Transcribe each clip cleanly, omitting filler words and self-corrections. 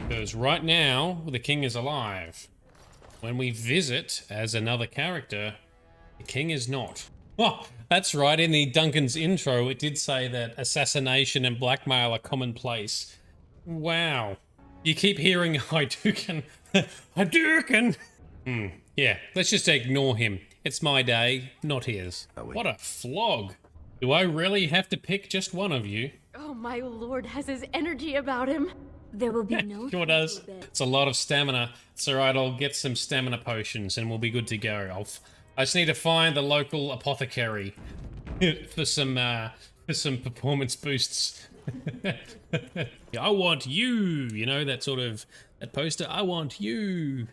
Because right now, the king is alive. When we visit as another character, the king is not. Oh, that's right. In the Duncan's intro, it did say that assassination and blackmail are commonplace. Wow. You keep hearing Aeducan. Aeducan! Yeah, let's just ignore him. It's my day, not his. What a flog. Do I really have to pick just one of you? Oh, my lord has his energy about him. There will be no... Sure does. It's a lot of stamina. It's alright, I'll get some stamina potions and we'll be good to go. I just need to find the local apothecary for some performance boosts. I want you! You know, that sort of, that poster, I want you!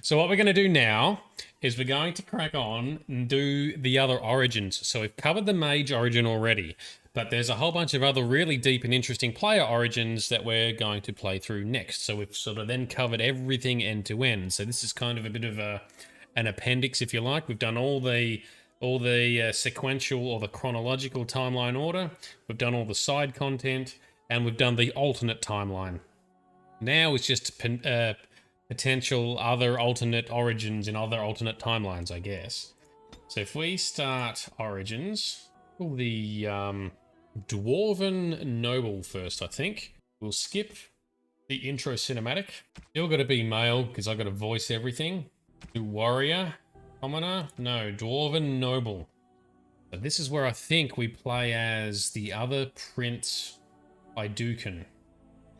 So what we're going to do now is we're going to crack on and do the other origins. So we've covered the mage origin already, but there's a whole bunch of other really deep and interesting player origins that we're going to play through next. So we've sort of then covered everything end to end. So this is kind of a bit of an appendix, if you like. We've done all the sequential or the chronological timeline order. We've done all the side content, and we've done the alternate timeline. Now it's just potential other alternate origins in other alternate timelines, I guess. So if we start origins, the Dwarven noble first, I think. We'll skip the intro cinematic. Still got to be male because I got to voice everything. Do warrior, commoner, no, Dwarven noble. But this is where I think we play as the other prince, Aeducan.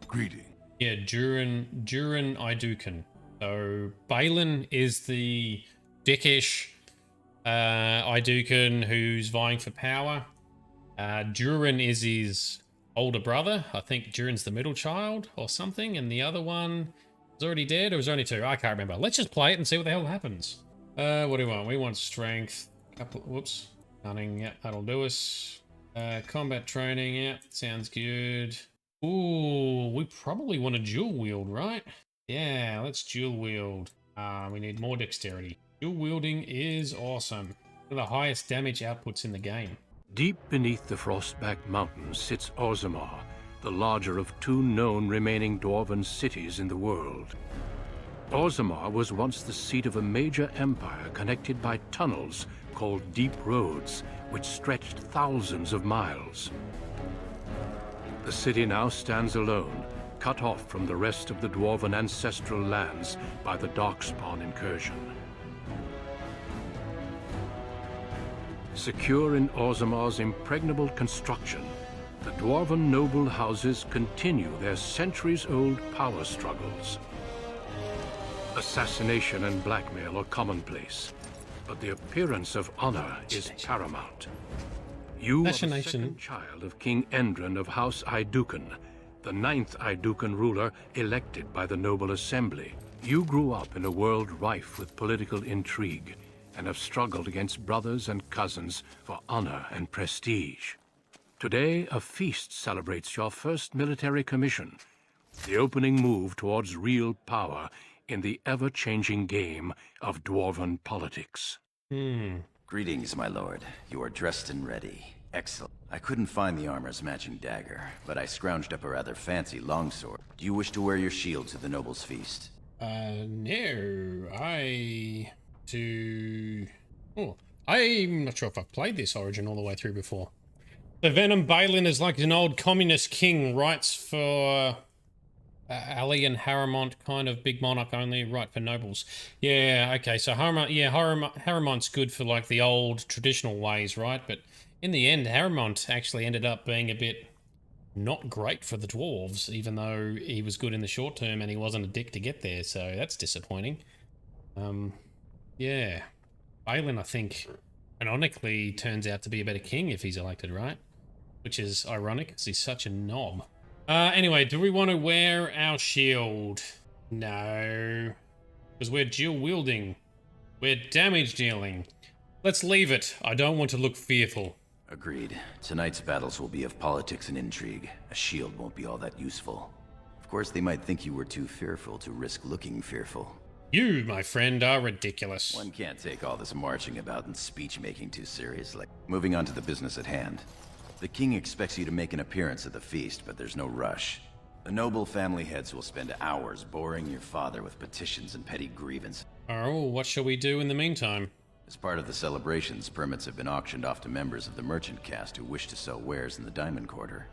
Greeting. Yeah, Durin Aeducan. So Balin is the dickish Aeducan who's vying for power. Durin is his older brother. I think Durin's the middle child or something, and the other one is already dead, or was there only two? I can't remember. Let's just play it and see what the hell happens. What do we want? We want strength. Whoops. Cunning, yeah, that'll do us. Combat training, yeah, sounds good. Ooh, we probably want to dual wield, right? Yeah, let's dual wield. We need more dexterity. Dual wielding is awesome. One of the highest damage outputs in the game. Deep beneath the Frostback Mountains sits Orzammar, the larger of two known remaining Dwarven cities in the world. Orzammar was once the seat of a major empire connected by tunnels called Deep Roads, which stretched thousands of miles. The city now stands alone, cut off from the rest of the Dwarven ancestral lands by the darkspawn incursion. Secure in Orzammar's impregnable construction, the Dwarven noble houses continue their centuries-old power struggles. Assassination and blackmail are commonplace, but the appearance of honor is paramount. You are the second child of King Endrin of House Aeducan, the 9th Aeducan ruler elected by the noble assembly. You grew up in a world rife with political intrigue, and have struggled against brothers and cousins for honor and prestige. Today, a feast celebrates your first military commission, the opening move towards real power in the ever-changing game of Dwarven politics. Greetings, my lord. You are dressed and ready. Excellent. I couldn't find the armor's matching dagger, but I scrounged up a rather fancy longsword. Do you wish to wear your shield to the noble's feast? No. I'm not sure if I've played this origin all the way through before. The Venom Balin is like an old communist king, writes for Ali and Haramont, kind of big monarch only, right for nobles. Yeah, okay, so Haramont's good for like the old traditional ways, right? But in the end, Haramont actually ended up being a bit not great for the dwarves, even though he was good in the short term and he wasn't a dick to get there, so that's disappointing. Yeah. Balin, I think, canonically turns out to be a better king if he's elected, right? Which is ironic, because he's such a knob. Anyway, do we want to wear our shield? No. Because we're dual wielding. We're damage dealing. Let's leave it. I don't want to look fearful. Agreed. Tonight's battles will be of politics and intrigue. A shield won't be all that useful. Of course, they might think you were too fearful to risk looking fearful. You, my friend, are ridiculous. One can't take all this marching about and speech-making too seriously. Moving on to the business at hand. The king expects you to make an appearance at the feast, but there's no rush. The noble family heads will spend hours boring your father with petitions and petty grievances. Oh, what shall we do in the meantime? As part of the celebrations, permits have been auctioned off to members of the merchant caste who wish to sell wares in the Diamond Quarter.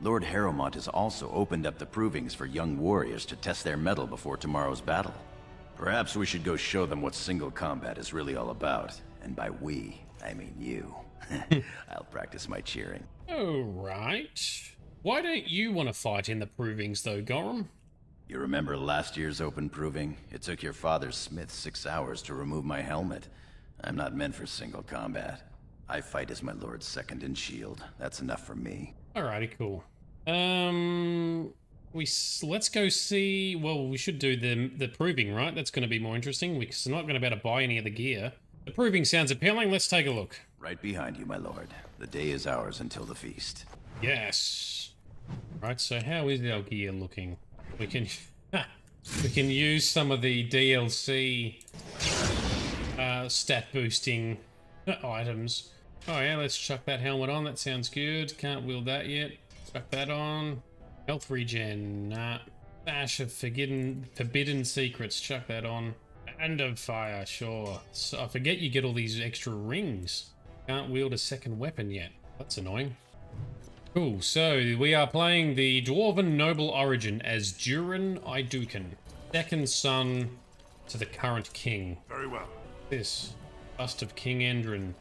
Lord Harrowmont has also opened up the provings for young warriors to test their mettle before tomorrow's battle. Perhaps we should go show them what single combat is really all about. And by we, I mean you. I'll practice my cheering. Oh, right. Why don't you want to fight in the provings, though, Gorham? You remember last year's open proving? It took your father's smith 6 hours to remove my helmet. I'm not meant for single combat. I fight as my lord's second in shield. That's enough for me. Alrighty, cool. Let's go see. Well, we should do the proving, right? That's going to be more interesting. We're not going to be able to buy any of the gear. The proving sounds appealing. Let's take a look. Right behind you, my lord. The day is ours until the feast. Yes. Right. So how is our gear looking? We can we can use some of the DLC stat boosting items. Oh yeah, let's chuck that helmet on. That sounds good. Can't wield that yet. Chuck that on. Health regen. Nah. Dash of forbidden secrets. Chuck that on. Hand of fire. Sure. So I forget you get all these extra rings. Can't wield a second weapon yet. That's annoying. Cool. So we are playing the Dwarven noble origin as Durin Aeducan, second son to the current king. Very well. This bust of King Endrin.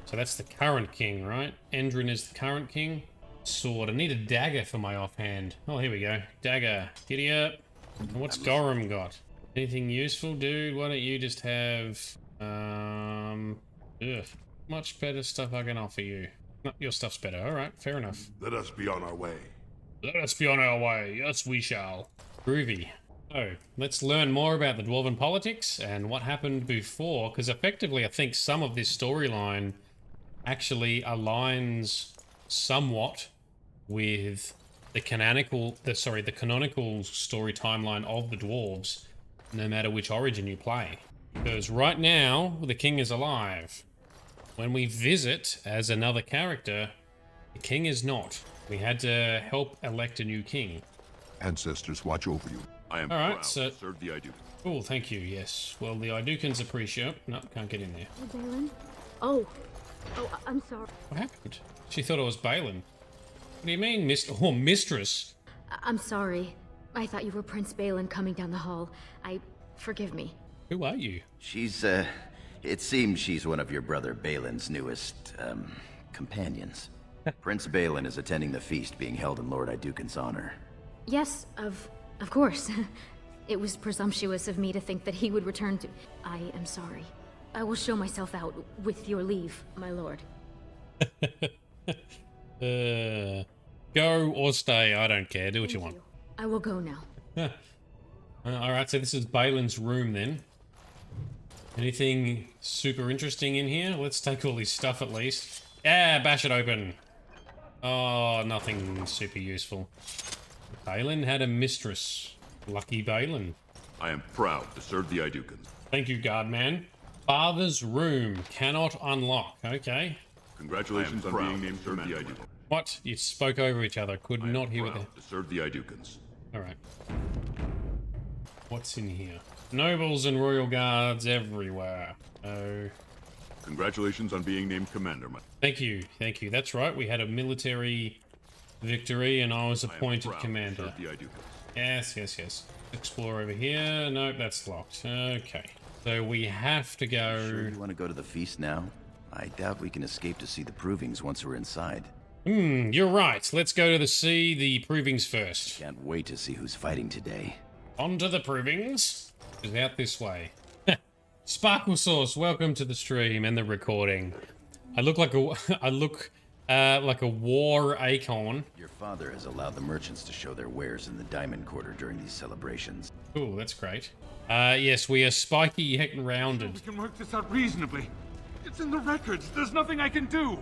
So that's the current king, right? Endrin is the current king. Sword. I need a dagger for my offhand. Oh, here we go. Dagger. Giddy up. And what's Gorham got? Anything useful, dude? Why don't you just have much better stuff I can offer you. No, your stuff's better. Alright, fair enough. Let us be on our way. Let us be on our way. Yes, we shall. Groovy. So, let's learn more about the Dwarven politics and what happened before, because effectively I think some of this storyline actually aligns somewhat with the canonical story timeline of the dwarves, no matter which origin you play. Because right now, the king is alive. When we visit as another character, the king is not. We had to help elect a new king. Ancestors watch over you. I am Alright, proud so... to serve the Aeducan. Cool, thank you, yes. Well, the Aeducans appreciate... No, can't get in there. Balin? Oh, I'm sorry. What happened? She thought it was Balin. What do you mean, mistress? I'm sorry. I thought you were Prince Balin coming down the hall. Forgive me. Who are you? She's, it seems she's one of your brother Balin's newest, companions. Prince Balin is attending the feast being held in Lord Aeducan's honor. Yes, of course. It was presumptuous of me to think that he would return to... I am sorry. I will show myself out, with your leave, my lord. Go or stay, I don't care. Do what you want. I will go now. Alright, so this is Balin's room then. Anything super interesting in here? Let's take all his stuff at least. Yeah, bash it open. Oh, nothing super useful. Balin had a mistress. Lucky Balin. I am proud to serve the Aeducans. Thank you, guardman. Father's room cannot unlock. Okay. Congratulations on being named serve the Aeducan. What? You spoke over each other. Could not hear what the... to serve the Aeducans. Alright. What's in here? Nobles and royal guards everywhere. Oh. Congratulations on being named commander. Thank you. Thank you. That's right. We had a military victory and I was appointed commander. Yes, yes, yes. Explore over here. Nope, that's locked. Okay. So we have to go... Sure you want to go to the feast now? I doubt we can escape to see the provings once we're inside. You're right. Let's go to see the provings first. Can't wait to see who's fighting today. On to the provings. Is out this way. Sparkle Sauce, welcome to the stream and the recording. I look like a war icon. Your father has allowed the merchants to show their wares in the Diamond Quarter during these celebrations. Cool, that's great. Yes, we are spiky rounded. We can work this out reasonably. It's in the records. There's nothing I can do.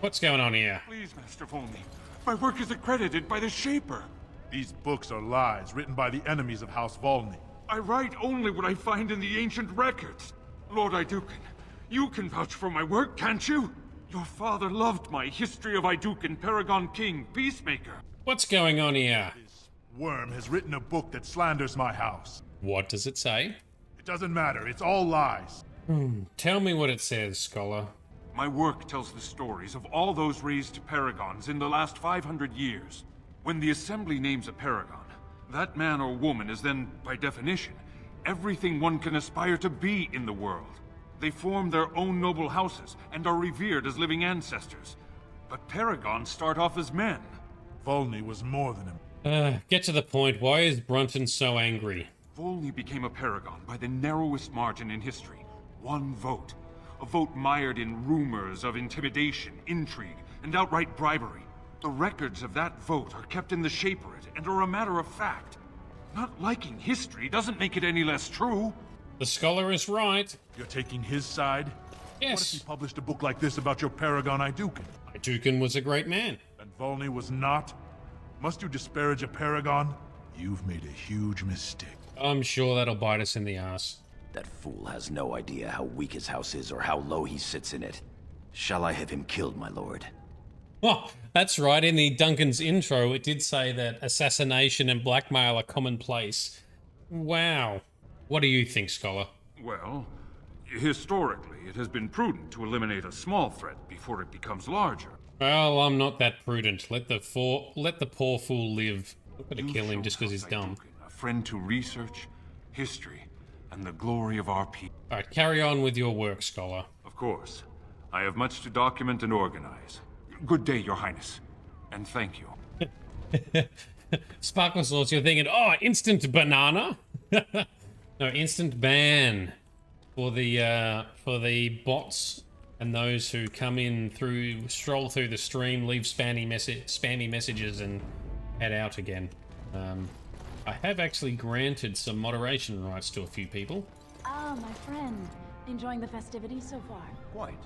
What's going on here? Please, Master Volney. My work is accredited by the Shaper. These books are lies written by the enemies of House Volney. I write only what I find in the ancient records. Lord Aeducan, you can vouch for my work, can't you? Your father loved my History of Aeducan, Paragon King, Peacemaker. What's going on here? This worm has written a book that slanders my house. What does it say? It doesn't matter, it's all lies. Tell me what it says, scholar. My work tells the stories of all those raised to paragons in the last 500 years. When the Assembly names a paragon, that man or woman is then, by definition, everything one can aspire to be in the world. They form their own noble houses and are revered as living ancestors. But paragons start off as men. Volney was more than him. Get to the point. Why is Brunton so angry? Volney became a paragon by the narrowest margin in history. One vote. A vote mired in rumors of intimidation, intrigue, and outright bribery. The records of that vote are kept in the Shaperate and are a matter of fact. Not liking history doesn't make it any less true. The scholar is right. You're taking his side? What if Yes. he published a book like this about your paragon Aeducan? Aeducan was a great man. And Volney was not? Must you disparage a paragon? You've made a huge mistake. I'm sure that'll bite us in the ass. That fool has no idea how weak his house is or how low he sits in it. Shall I have him killed, my lord? Oh, that's right. In the Duncan's intro, it did say that assassination and blackmail are commonplace. Wow. What do you think, scholar? Well, historically, it has been prudent to eliminate a small threat before it becomes larger. Well, I'm not that prudent. Let the poor fool live. I'm gonna You've kill him shown just because he's House dumb. Aeducan a friend to research, history, and the glory of our people. Alright, carry on with your work, scholar. Of course. I have much to document and organize. Good day, Your Highness. And thank you. Sparkle Sauce, you're thinking, oh, instant banana? No, instant ban for the bots and those who come in stroll through the stream, leave spammy messages, and head out again. I have actually granted some moderation rights to a few people. Ah, my friend. Enjoying the festivities so far? Quite.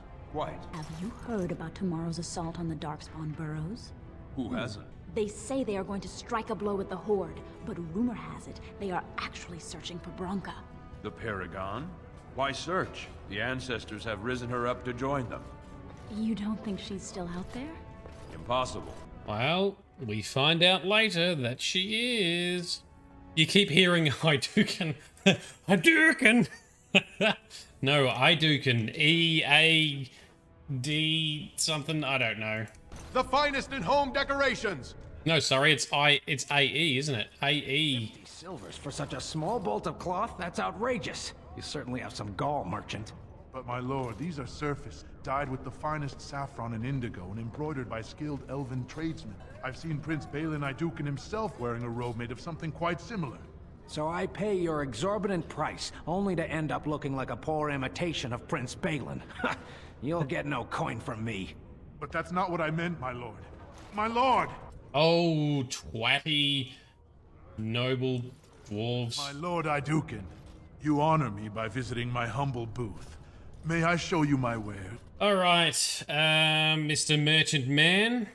Have you heard about tomorrow's assault on the darkspawn burrows? Who hasn't? They say they are going to strike a blow at the Horde, but rumor has it they are actually searching for Bronca. The Paragon? Why search? The ancestors have risen her up to join them. You don't think she's still out there? Impossible. Well, we find out later that she is. You keep hearing Aeducan. Aeducan! No, Aeducan. E-A-D something, I don't know. The finest in home decorations! No, sorry, it's A-E, isn't it? A-E. Silvers for such a small bolt of cloth? That's outrageous. You certainly have some gall, merchant. But my lord, these are surface, dyed with the finest saffron and indigo and embroidered by skilled elven tradesmen. I've seen Prince Balin Aeducan himself wearing a robe made of something quite similar. So I pay your exorbitant price, only to end up looking like a poor imitation of Prince Balin. You'll get no coin from me. But that's not what I meant, my lord. My lord! Oh, twatty, noble dwarves. My lord Aeducan, you honor me by visiting my humble booth. May I show you my wares? Alright, Mr. Merchant Man.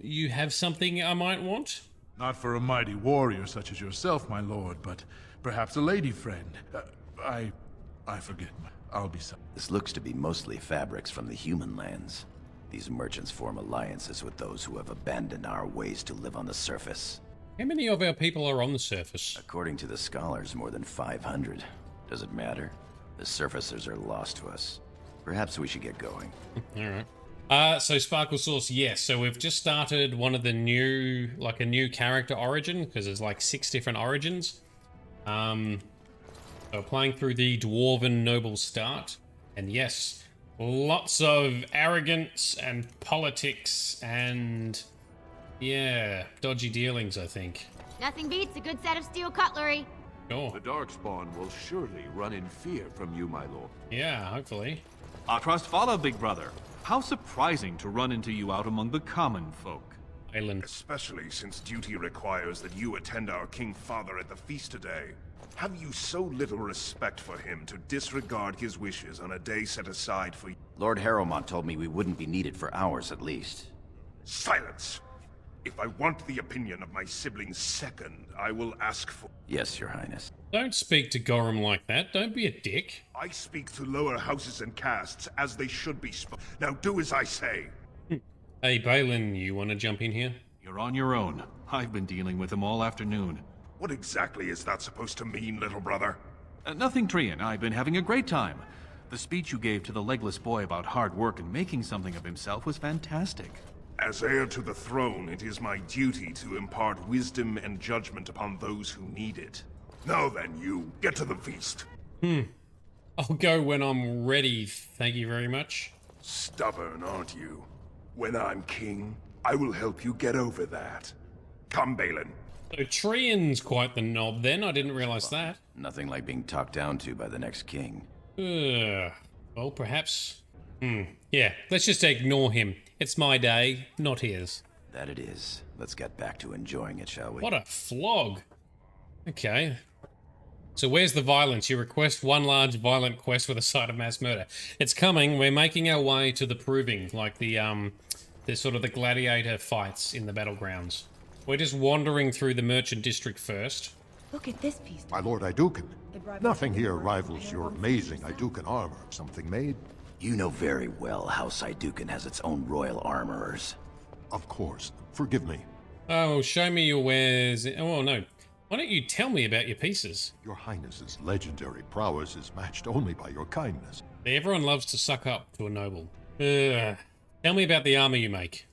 You have something I might want? Not for a mighty warrior such as yourself, my lord, but perhaps a lady friend. I forget. I'll be sorry. This looks to be mostly fabrics from the human lands. These merchants form alliances with those who have abandoned our ways to live on the surface. How many of our people are on the surface? According to the scholars, more than 500. Does it matter? The surfacers are lost to us. Perhaps we should get going. Alright. So Sparkle Sauce, yes. So we've just started one of the new, like a new character origin, because there's like 6 different origins. So playing through the Dwarven Noble Start. And yes, lots of arrogance and politics and, yeah, dodgy dealings, I think. Nothing beats a good set of steel cutlery. Sure. The darkspawn will surely run in fear from you, my lord. Yeah, hopefully. Our trust follow, big brother. How surprising to run into you out among the common folk. Island. Especially since duty requires that you attend our King Father at the feast today. Have you so little respect for him to disregard his wishes on a day set aside for you? Lord Harrowmont told me we wouldn't be needed for hours at least. Silence! If I want the opinion of my siblings second, I will ask for... Yes, Your Highness. Don't speak to Gorham like that. Don't be a dick. I speak to lower houses and castes as they should be Now do as I say. Hey, Balin, you want to jump in here? You're on your own. I've been dealing with him all afternoon. What exactly is that supposed to mean, little brother? Nothing, Trian. I've been having a great time. The speech you gave to the legless boy about hard work and making something of himself was fantastic. As heir to the throne, it is my duty to impart wisdom and judgment upon those who need it. Now then, you, get to the feast. I'll go when I'm ready, thank you very much. Stubborn, aren't you? When I'm king, I will help you get over that. Come, Balin. So Trian's quite the knob then, I didn't realize that. Nothing like being talked down to by the next king. Well, perhaps... Yeah, let's just ignore him. It's my day, not his. That it is. Let's get back to enjoying it, shall we? What a flog. Okay. So where's the violence? You request one large violent quest with a side of mass murder. It's coming. We're making our way to the proving, like the sort of the gladiator fights in the battlegrounds. We're just wandering through the merchant district first. Look at this piece. My lord Aeducan, nothing here rivals your amazing Aeducan armor. Something made? You know very well House Aeducan has its own royal armorers. Of course. Forgive me. Oh, show me your wares. Oh, no. Why don't you tell me about your pieces? Your Highness's legendary prowess is matched only by your kindness. Everyone loves to suck up to a noble. Tell me about the armor you make.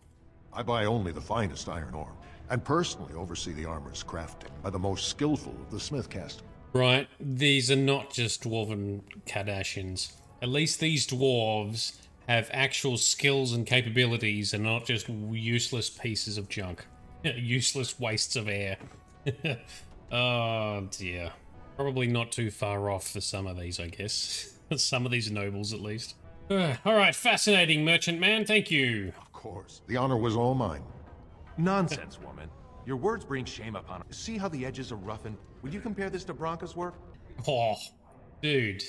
I buy only the finest iron ore, and personally oversee the armor's crafting by the most skillful of the smith caste. Right, these are not just dwarven Kardashians. At least these dwarves have actual skills and capabilities and not just useless pieces of junk. Useless wastes of air. Oh dear. Probably not too far off for some of these, I guess. Some of these nobles, at least. Alright, fascinating, merchant man, thank you. Of course. The honor was all mine. Nonsense, woman. Your words bring shame upon us. See how the edges are roughened? Would you compare this to Bronca's work? Oh, dude.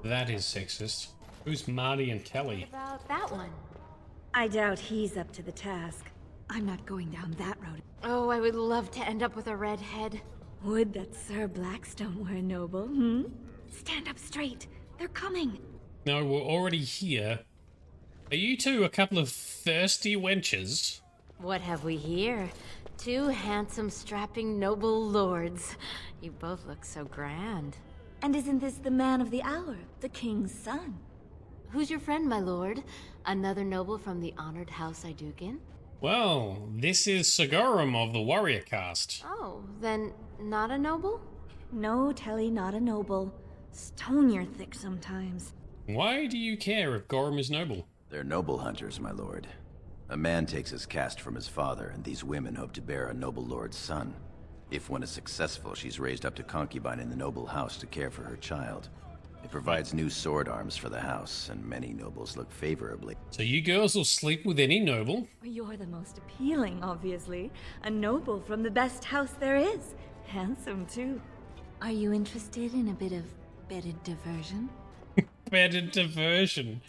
That is sexist. Who's Marty and Kelly? What about that one? I doubt he's up to the task. I'm not going down that road. Oh, I would love to end up with a red head. Would that Sir Blackstone were a noble, Stand up straight. They're coming. No, we're already here. Are you two a couple of thirsty wenches? What have we here? Two handsome, strapping, noble lords. You both look so grand. And isn't this the man of the hour, the king's son? Who's your friend, my lord? Another noble from the honored House Aeducan? Well, this is Sigorum of the warrior caste. Oh, then not a noble? No, Telly, not a noble. Stone you're thick sometimes. Why do you care if Gorham is noble? They're noble hunters, my lord. A man takes his caste from his father, and these women hope to bear a noble lord's son. If one is successful, she's raised up to concubine in the noble house to care for her child. It provides new sword arms for the house, and many nobles look favorably. So you girls will sleep with any noble? You're the most appealing, obviously. A noble from the best house there is. Handsome, too. Are you interested in a bit of bedded diversion? Bedded diversion.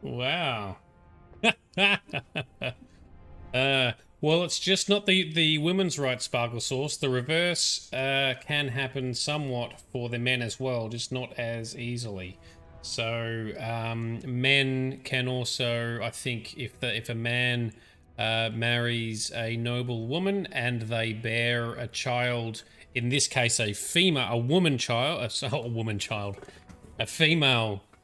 Wow. Well, it's just not the women's right, Sparkle Sauce. The reverse can happen somewhat for the men as well, just not as easily. So men can also, I think, if a man marries a noble woman and they bear a child, in this case a female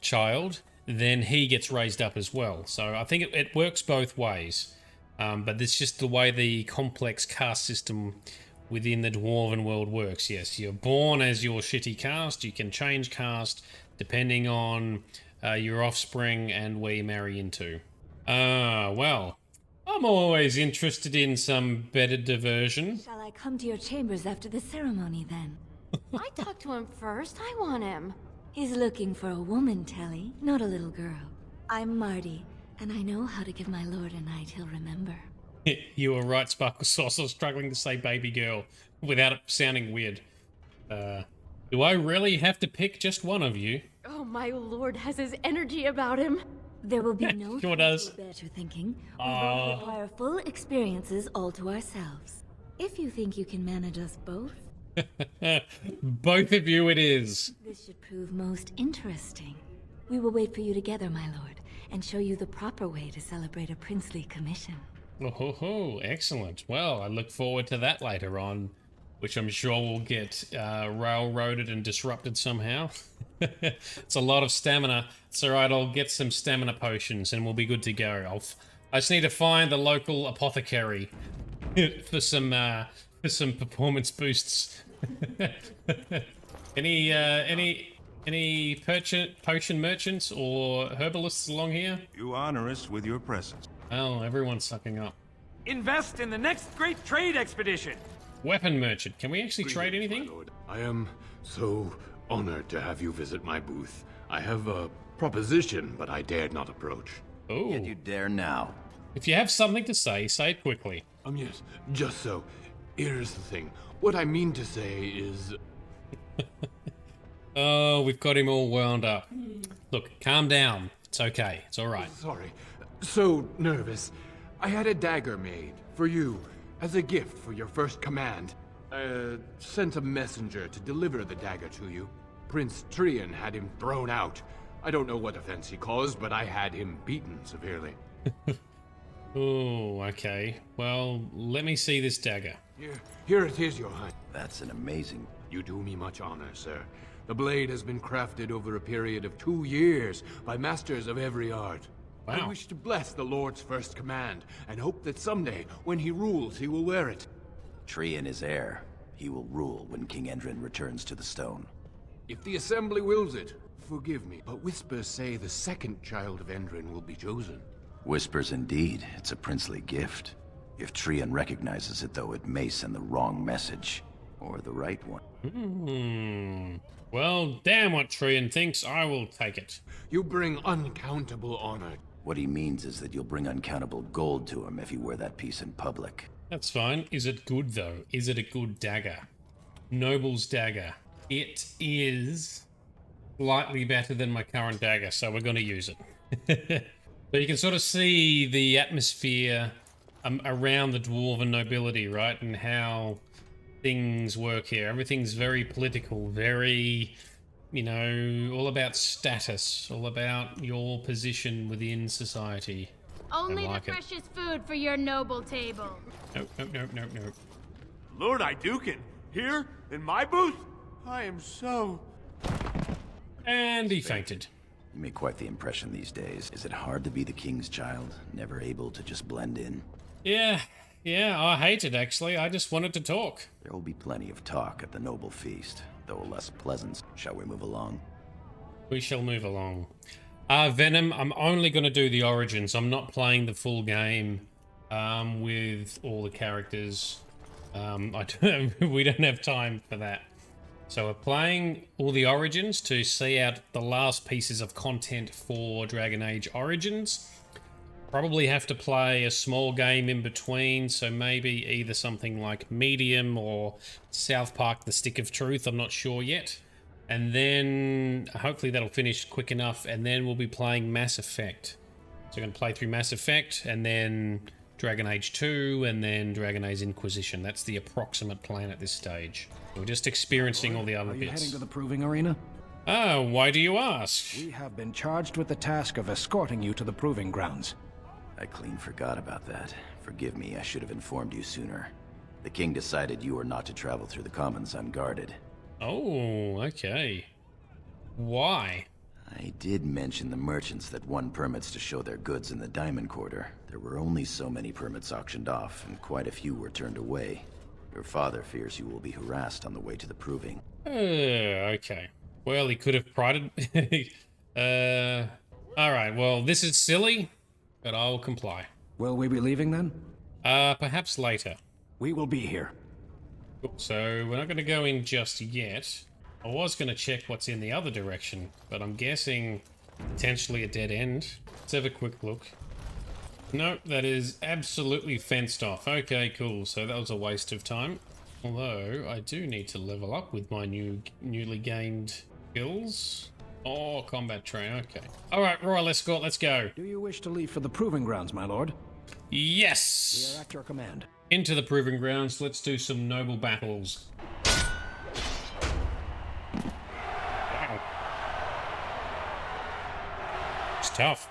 child, then he gets raised up as well. So I think it works both ways. But it's just the way the complex caste system within the Dwarven world works. Yes, you're born as your shitty caste. You can change caste depending on your offspring and where you marry into. Well, I'm always interested in some bedded diversion. Shall I come to your chambers after the ceremony, then? I talked to him first. I want him. He's looking for a woman, Telly, not a little girl. I'm Marty. And I know how to give my lord a night he'll remember. You were right, Sparkle Sauce. I was struggling to say baby girl without it sounding weird. Do I really have to pick just one of you? Oh, my lord has his energy about him. There will be no Sure does. better thinking. We both require full experiences all to ourselves. If you think you can manage us both, Both of you it is. this should prove most interesting. We will wait for you together, my lord, and show you the proper way to celebrate a princely commission. Oh, excellent. Well, I look forward to that later on, which I'm sure will get railroaded and disrupted somehow. It's a lot of stamina. It's alright, I'll get some stamina potions and we'll be good to go. I just need to find the local apothecary for some performance boosts. Any potion merchants or herbalists along here? You honor us with your presence. Oh, everyone's sucking up. Invest in the next great trade expedition. Weapon merchant. Can we actually trade anything? I am so honored to have you visit my booth. I have a proposition, but I dared not approach. Oh. Yet you dare now. If you have something to say it quickly. Yes, just so. Here's the thing. What I mean to say is... Oh, we've got him all wound up. Look, calm down. It's okay. It's alright. Sorry. So nervous. I had a dagger made for you as a gift for your first command. I sent a messenger to deliver the dagger to you. Prince Trian had him thrown out. I don't know what offense he caused, but I had him beaten severely. Oh, okay. Well, let me see this dagger. Here it is, your highness. That's an amazing... You do me much honor, sir. The blade has been crafted over a period of 2 years by masters of every art. Wow. I wish to bless the Lord's first command, and hope that someday, when he rules, he will wear it. Trian is heir. He will rule when King Endrin returns to the stone. If the Assembly wills it, forgive me, but whispers say the second child of Endrin will be chosen. Whispers indeed. It's a princely gift. If Trian recognizes it, though, it may send the wrong message. Or the right one. Well, damn what Trian thinks. I will take it. You bring uncountable honor. What he means is that you'll bring uncountable gold to him if you wear that piece in public. That's fine. Is it good, though? Is it a good dagger? Noble's dagger. It is slightly better than my current dagger, so we're going to use it. But you can sort of see the atmosphere around the Dwarven nobility, right? And how things work here. Everything's very political, very, you know, all about status, all about your position within society. Only the freshest food for your noble table. Nope. Lord Aeducan, here in my booth? I am so... And he fainted. You make quite the impression these days. Is it hard to be the king's child, never able to just blend in? Yeah, I hate it actually. I just wanted to talk. There will be plenty of talk at the noble feast, though less pleasant. Shall we move along? We shall move along. Venom, I'm only going to do the origins. I'm not playing the full game with all the characters. We don't have time for that. So we're playing all the origins to see out the last pieces of content for Dragon Age Origins. Probably have to play a small game in between, so maybe either something like Medium or South Park The Stick of Truth, I'm not sure yet. And hopefully that'll finish quick enough, and then we'll be playing Mass Effect. So we're going to play through Mass Effect, and then Dragon Age 2, and then Dragon Age Inquisition. That's the approximate plan at this stage. We're just experiencing all the other bits. Are you heading to the proving arena? Oh, why do you ask? We have been charged with the task of escorting you to the proving grounds. I clean forgot about that. Forgive me, I should have informed you sooner. The king decided you were not to travel through the commons unguarded. Oh, okay. Why? I did mention the merchants that won permits to show their goods in the Diamond Quarter. There were only so many permits auctioned off, and quite a few were turned away. Your father fears you will be harassed on the way to the proving. Okay. Well, he could have prided... Alright, well, this is silly, but I will comply. Will we be leaving then? Perhaps later. We will be here. So, we're not going to go in just yet. I was going to check what's in the other direction, but I'm guessing potentially a dead end. Let's have a quick look. Nope, that is absolutely fenced off. Okay, cool. So that was a waste of time. Although, I do need to level up with my newly gained skills. Oh, combat train. Okay. All right, Royal Escort, let's go. Do you wish to leave for the proving grounds, my lord? Yes. We are at your command. Into the proving grounds. Let's do some noble battles. Wow. It's tough.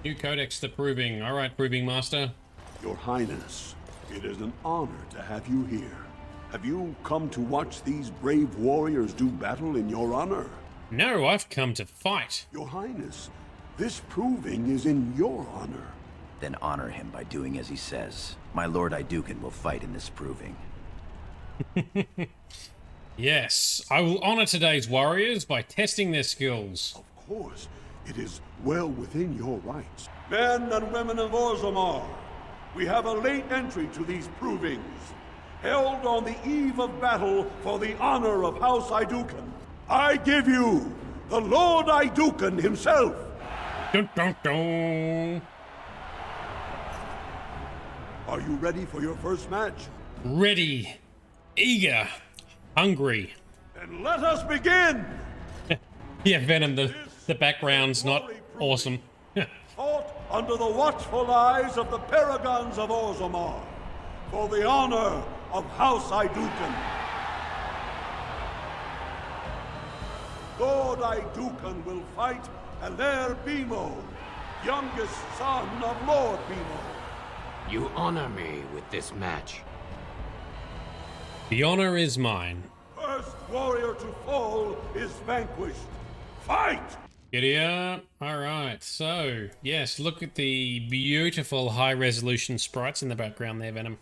New codex to proving. All right, proving master. Your Highness, it is an honor to have you here. Have you come to watch these brave warriors do battle in your honor? No, I've come to fight. Your Highness, this proving is in your honor. Then honor him by doing as he says. My Lord Aeducan will fight in this proving. Yes, I will honor today's warriors by testing their skills. Of course, it is well within your rights. Men and women of Orzammar, we have a late entry to these provings, held on the eve of battle for the honor of House Aeducan. I give you the Lord Aeducan himself. Dun, dun, dun. Are you ready for your first match? Ready, eager, hungry. Then let us begin! Yeah, Venom, the background's not awesome. Fought under the watchful eyes of the paragons of Orzammar, for the honor of House Aeducan. Lord Aeducan will fight Aler Bimo, youngest son of Lord Bimo. You honor me with this match. The honor is mine. First warrior to fall is vanquished. Fight! Giddy up. Alright, so, yes, look at the beautiful high-resolution sprites in the background there, Venom.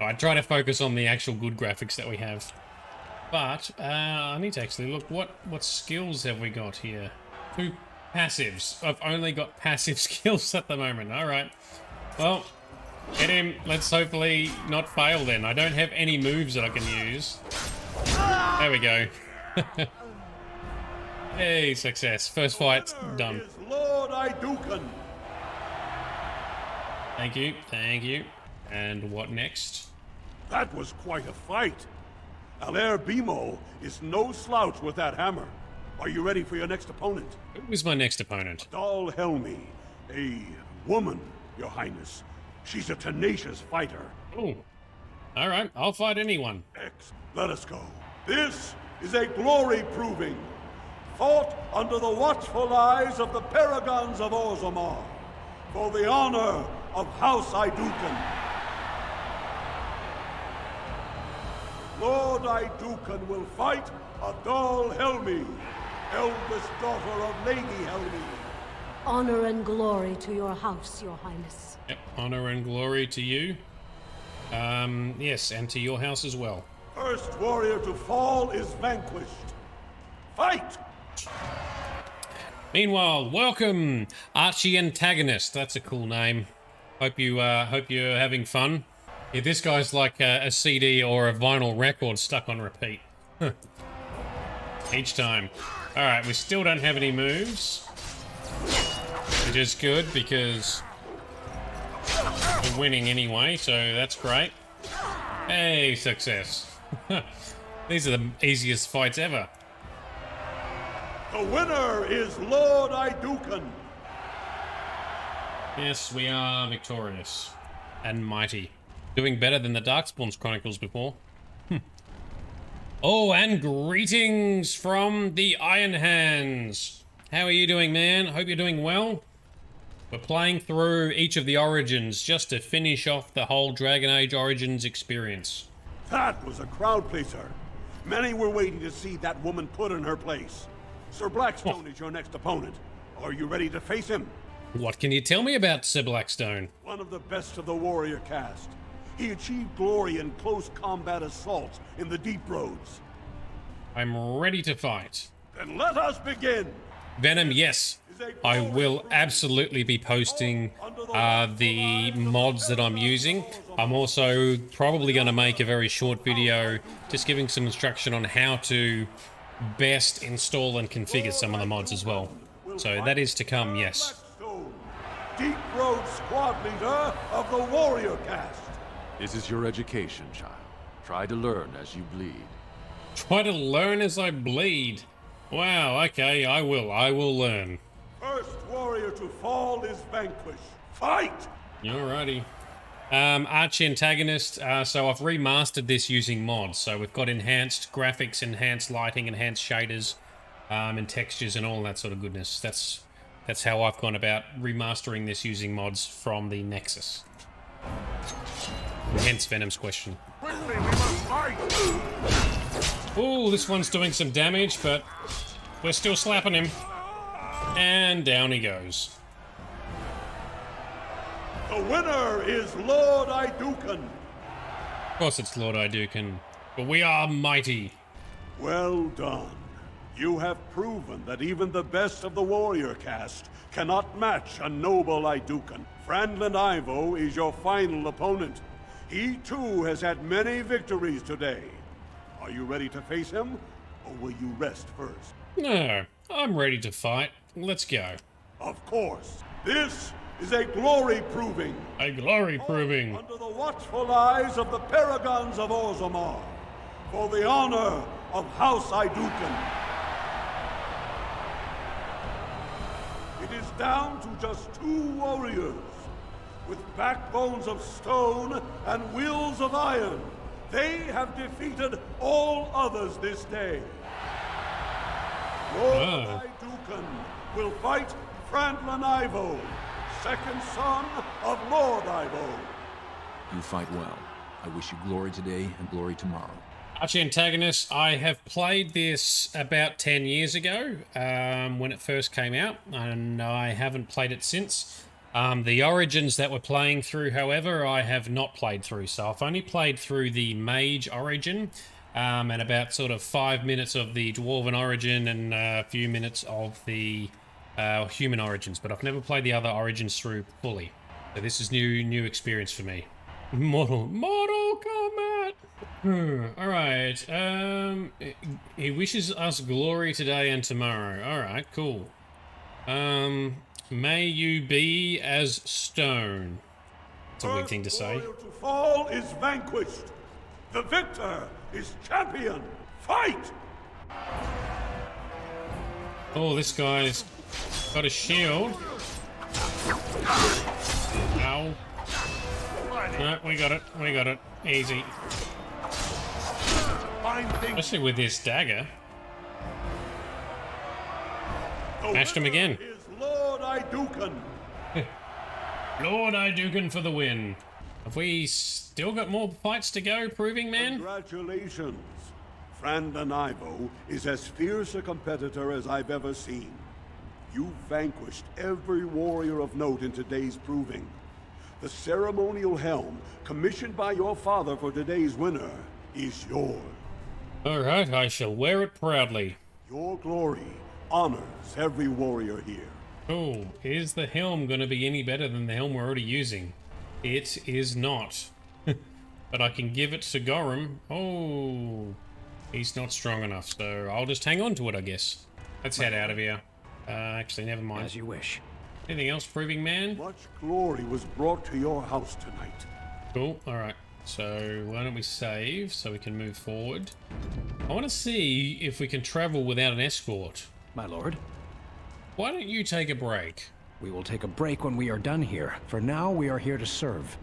I try to focus on the actual good graphics that we have. But, I need to actually look, what skills have we got here? 2 passives. I've only got passive skills at the moment. Alright. Well, get him. Let's hopefully not fail then. I don't have any moves that I can use. There we go. Hey, success. First fight done. Lord Aeducan. Thank you, thank you. And what next? That was quite a fight. Aler Bimo is no slouch with that hammer. Are you ready for your next opponent? Who is my next opponent? Dal Helmi, a woman, Your Highness. She's a tenacious fighter. Oh, all right. I'll fight anyone. Let us go. This is a glory proving. Fought under the watchful eyes of the paragons of Orzammar, for the honor of House Aeducan. Lord Aeducan will fight Dal Helmi, eldest daughter of Lady Helmi. Honor and glory to your house, Your Highness. Yep, honor and glory to you. Yes, and to your house as well. First warrior to fall is vanquished. Fight! Meanwhile, welcome, Archie Antagonist. That's a cool name. Hope you're having fun. Yeah, this guy's like a CD or a vinyl record stuck on repeat. Each time. All right, we still don't have any moves, which is good because we're winning anyway, so that's great. Hey, success. These are the easiest fights ever. The winner is Lord Aeducan. Yes, we are victorious and mighty. Doing better than the Darkspawn's Chronicles before. Oh, and greetings from the Iron Hands. How are you doing, man? Hope you're doing well. We're playing through each of the Origins just to finish off the whole Dragon Age Origins experience. That was a crowd pleaser. Many were waiting to see that woman put in her place. Sir Blackstone is your next opponent. Are you ready to face him? What can you tell me about Sir Blackstone? One of the best of the warrior caste. He achieved glory in close combat assaults in the deep roads. I'm ready to fight. Then let us begin! Venom, yes. I will absolutely be posting the mods that I'm using. I'm also probably going to make a very short video just giving some instruction on how to best install and configure some of the mods as well. So that is to come, yes. Deep Road Squad Leader of the Warrior Caste. This is your education, child. Try to learn as you bleed. Try to learn as I bleed. Wow, okay, I will learn. First warrior to fall is vanquished. Fight! Alrighty. Arch antagonist. So I've remastered this using mods. So we've got enhanced graphics, enhanced lighting, enhanced shaders, and textures and all that sort of goodness. That's how I've gone about remastering this using mods from the Nexus. Hence Venom's question. Quickly, we must fight! Ooh, this one's doing some damage, but we're still slapping him. And down he goes. The winner is Lord Aeducan. Of course it's Lord Aeducan, but we are mighty. Well done. You have proven that even the best of the warrior caste cannot match a noble Aeducan. Frandland Ivo is your final opponent. He too has had many victories today. Are you ready to face him, or will you rest first? No, I'm ready to fight. Let's go. Of course. This is a glory proving. A glory proving. Under the watchful eyes of the paragons of Orzammar. For the honor of House Aeducan. It is down to just 2 warriors. With backbones of stone and wills of iron. They have defeated all others this day. Lord Aeducan will fight Frandland Ivo, second son of Lord Ivo. You fight well. I wish you glory today and glory tomorrow. Arch antagonist, I have played this about 10 years ago when it first came out, and I haven't played it since. The origins that we're playing through, however, I have not played through. So I've only played through the mage origin and about sort of 5 minutes of the dwarven origin and a few minutes of the human origins. But I've never played the other origins through fully. So this is new experience for me. Mortal Kombat! Alright, he wishes us glory today and tomorrow. Alright, cool. May you be as stone. That's a weird thing to say. To fall is vanquished. The victor is champion. Fight! Oh, this guy's got a shield. Ow. No, we got it. We got it. Easy. Especially with this dagger. Mashed him again. Lord Aeducan. Lord Aeducan for the win. Have we still got more fights to go, Proving Man? Congratulations. Frandland Ivo is as fierce a competitor as I've ever seen. You vanquished every warrior of note in today's proving. The ceremonial helm, commissioned by your father for today's winner, is yours. Alright, I shall wear it proudly. Your glory honors every warrior here. Oh, is the helm going to be any better than the helm we're already using? It is not. But I can give it to Gorham. Oh, he's not strong enough, so I'll just hang on to it, I guess. Let's head out of here. Actually, never mind. As you wish. Anything else, Proving Man? Much glory was brought to your house tonight. Cool, alright. So, why don't we save so we can move forward? I want to see if we can travel without an escort. My lord? Why don't you take a break? We will take a break when we are done here. For now, we are here to serve.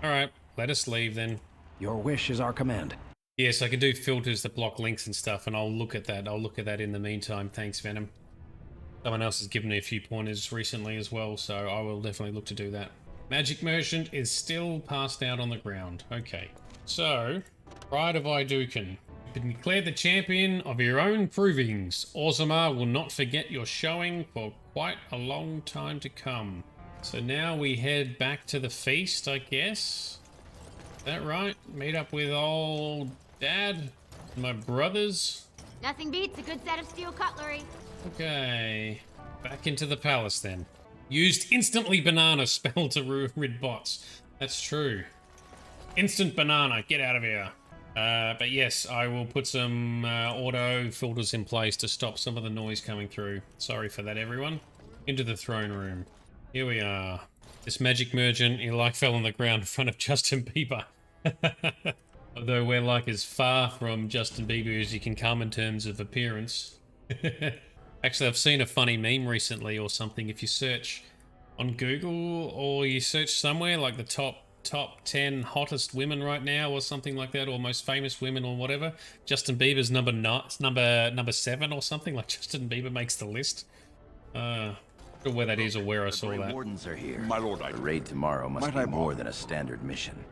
Alright, let us leave then. Your wish is our command. Yes, I can do filters that block links and stuff, and I'll look at that. I'll look at that in the meantime. Thanks, Venom. Someone else has given me a few pointers recently as well, so I will definitely look to do that. Magic Merchant is still passed out on the ground. Okay. So, Pride of Aeducan. You've been declared the champion of your own provings. Orzammar will not forget your showing for quite a long time to come. So now we head back to the feast, I guess. Is that right? Meet up with old Dad, my brothers. Nothing beats a good set of steel cutlery. Okay. Back into the palace then. Used instantly banana spell to rid bots. That's true. Instant banana, get out of here. But yes, I will put some auto filters in place to stop some of the noise coming through. Sorry for that, everyone. Into the throne room. Here we are. This magic merchant, he like fell on the ground in front of Justin Bieber. Although we're like as far from Justin Bieber as you can come in terms of appearance. Actually, I've seen a funny meme recently or something. If you search on Google or you search somewhere like the top 10 hottest women right now or something like that, or most famous women or whatever, Justin Bieber's number 7 or something. Like Justin Bieber makes the list. I don't know where that is or where I saw that. Wardens are here. My lord, The raid tomorrow must be more than a standard mission.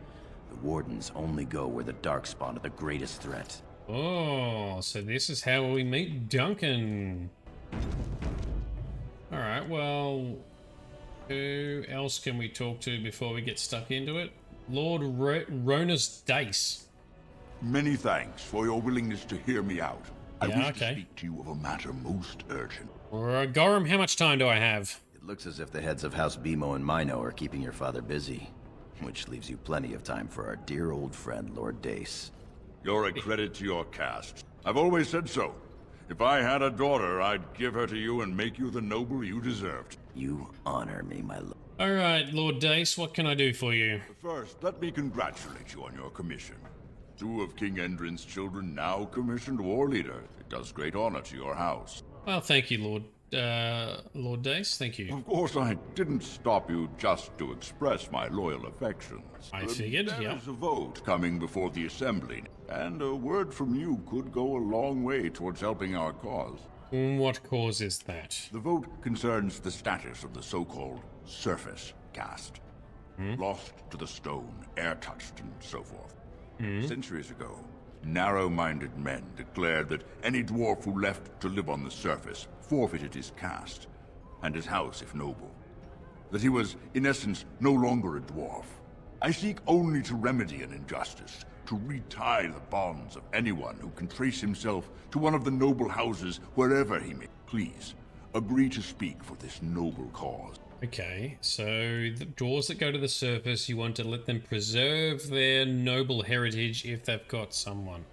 The Wardens only go where the darkspawn are the greatest threat. Oh, so this is how we meet Duncan. Alright, well, who else can we talk to before we get stuck into it? Lord Ronus Dace. Many thanks for your willingness to hear me out. I Yeah, wish to speak to you of a matter most urgent. Gorham, how much time do I have? It looks as if the heads of House Bimo and Mino are keeping your father busy, which leaves you plenty of time for our dear old friend, Lord Dace. You're a credit to your caste. I've always said so. If I had a daughter, I'd give her to you and make you the noble you deserved. You honor me, my lord. Alright, Lord Dace, what can I do for you? First, let me congratulate you on your commission. 2 of King Endrin's children now commissioned war leader. It does great honor to your house. Well, thank you, Lord Dace, thank you. Of course, I didn't stop you just to express my loyal affections. I figured, yeah. There's a vote coming before the Assembly, and a word from you could go a long way towards helping our cause. What cause is that? The vote concerns the status of the so-called surface caste. Lost to the stone, air-touched, and so forth. Centuries ago, narrow-minded men declared that any dwarf who left to live on the surface forfeited his caste, and his house if noble. That he was, in essence, no longer a dwarf. I seek only to remedy an injustice, to retie the bonds of anyone who can trace himself to one of the noble houses wherever he may. Please, agree to speak for this noble cause. Okay, so the dwarves that go to the surface, you want to let them preserve their noble heritage if they've got someone.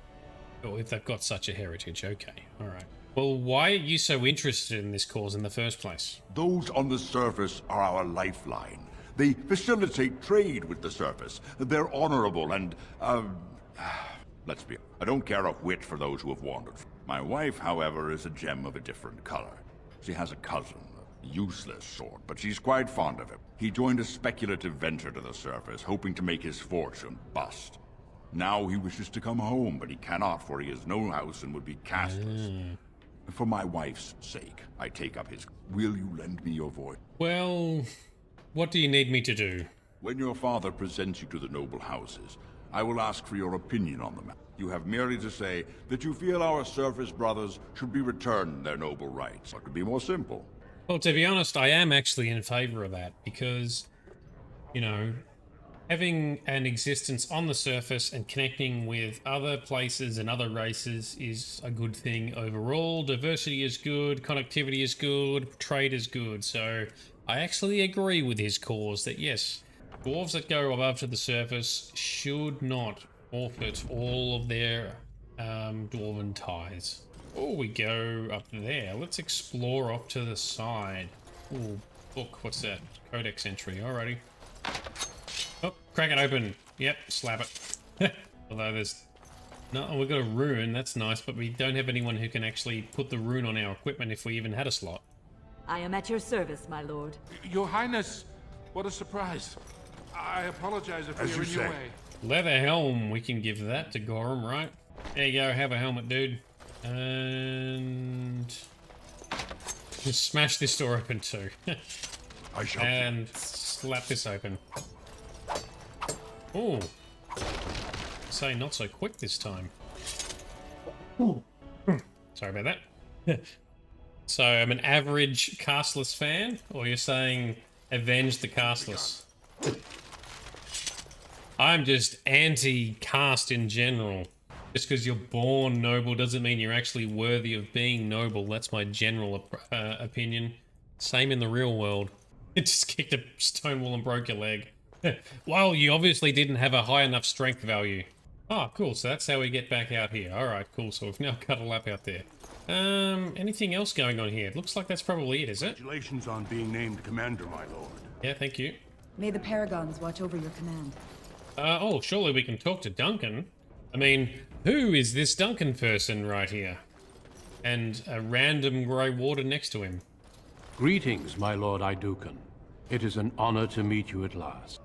Or if they've got such a heritage, okay, alright. Well, why are you so interested in this cause in the first place? Those on the surface are our lifeline. They facilitate trade with the surface. They're honorable and, let's be honest, I don't care a whit for those who have wandered. My wife, however, is a gem of a different color. She has a cousin, a useless sort, but she's quite fond of him. He joined a speculative venture to the surface, hoping to make his fortune bust. Now he wishes to come home, but he cannot, for he has no house and would be castless. For my wife's sake, I take up his... Will you lend me your voice? Well, what do you need me to do? When your father presents you to the noble houses, I will ask for your opinion on the matter. You have merely to say that you feel our surface brothers should be returned their noble rights. It could be more simple. Well, to be honest, I am actually in favor of that because, you know, having an existence on the surface and connecting with other places and other races is a good thing overall. Diversity is good, connectivity is good, trade is good. So I actually agree with his cause that yes, dwarves that go above to the surface should not forfeit all of their dwarven ties. Oh, we go up there. Let's explore off to the side. Ooh, book, what's that? Codex entry, alrighty. Oh, crack it open. Yep, slap it. Although there's... No, we've got a rune, that's nice, but we don't have anyone who can actually put the rune on our equipment if we even had a slot. I am at your service, my lord. Your Highness, what a surprise. I apologize if we are in your way. Leather helm, we can give that to Gorham, right? There you go, have a helmet, dude. And... just smash this door open too. I shall. And slap this open. Oh. Say not so quick this time. Sorry about that. So I'm an average castless fan, or you're saying avenge the castless? I'm just anti-caste in general. Just because you're born noble doesn't mean you're actually worthy of being noble. That's my general opinion. Same in the real world. It just kicked a stone wall and broke your leg. Well, you obviously didn't have a high enough strength value. Oh, cool. So that's how we get back out here. Alright, cool. So we've now cut a lap out there. Anything else going on here? It looks like that's probably it, is it? Congratulations on being named commander, my lord. Yeah, thank you. May the paragons watch over your command. Oh, surely we can talk to Duncan. I mean, who is this Duncan person right here? And a random Grey Warden next to him. Greetings, my lord Aeducan. It is an honor to meet you at last.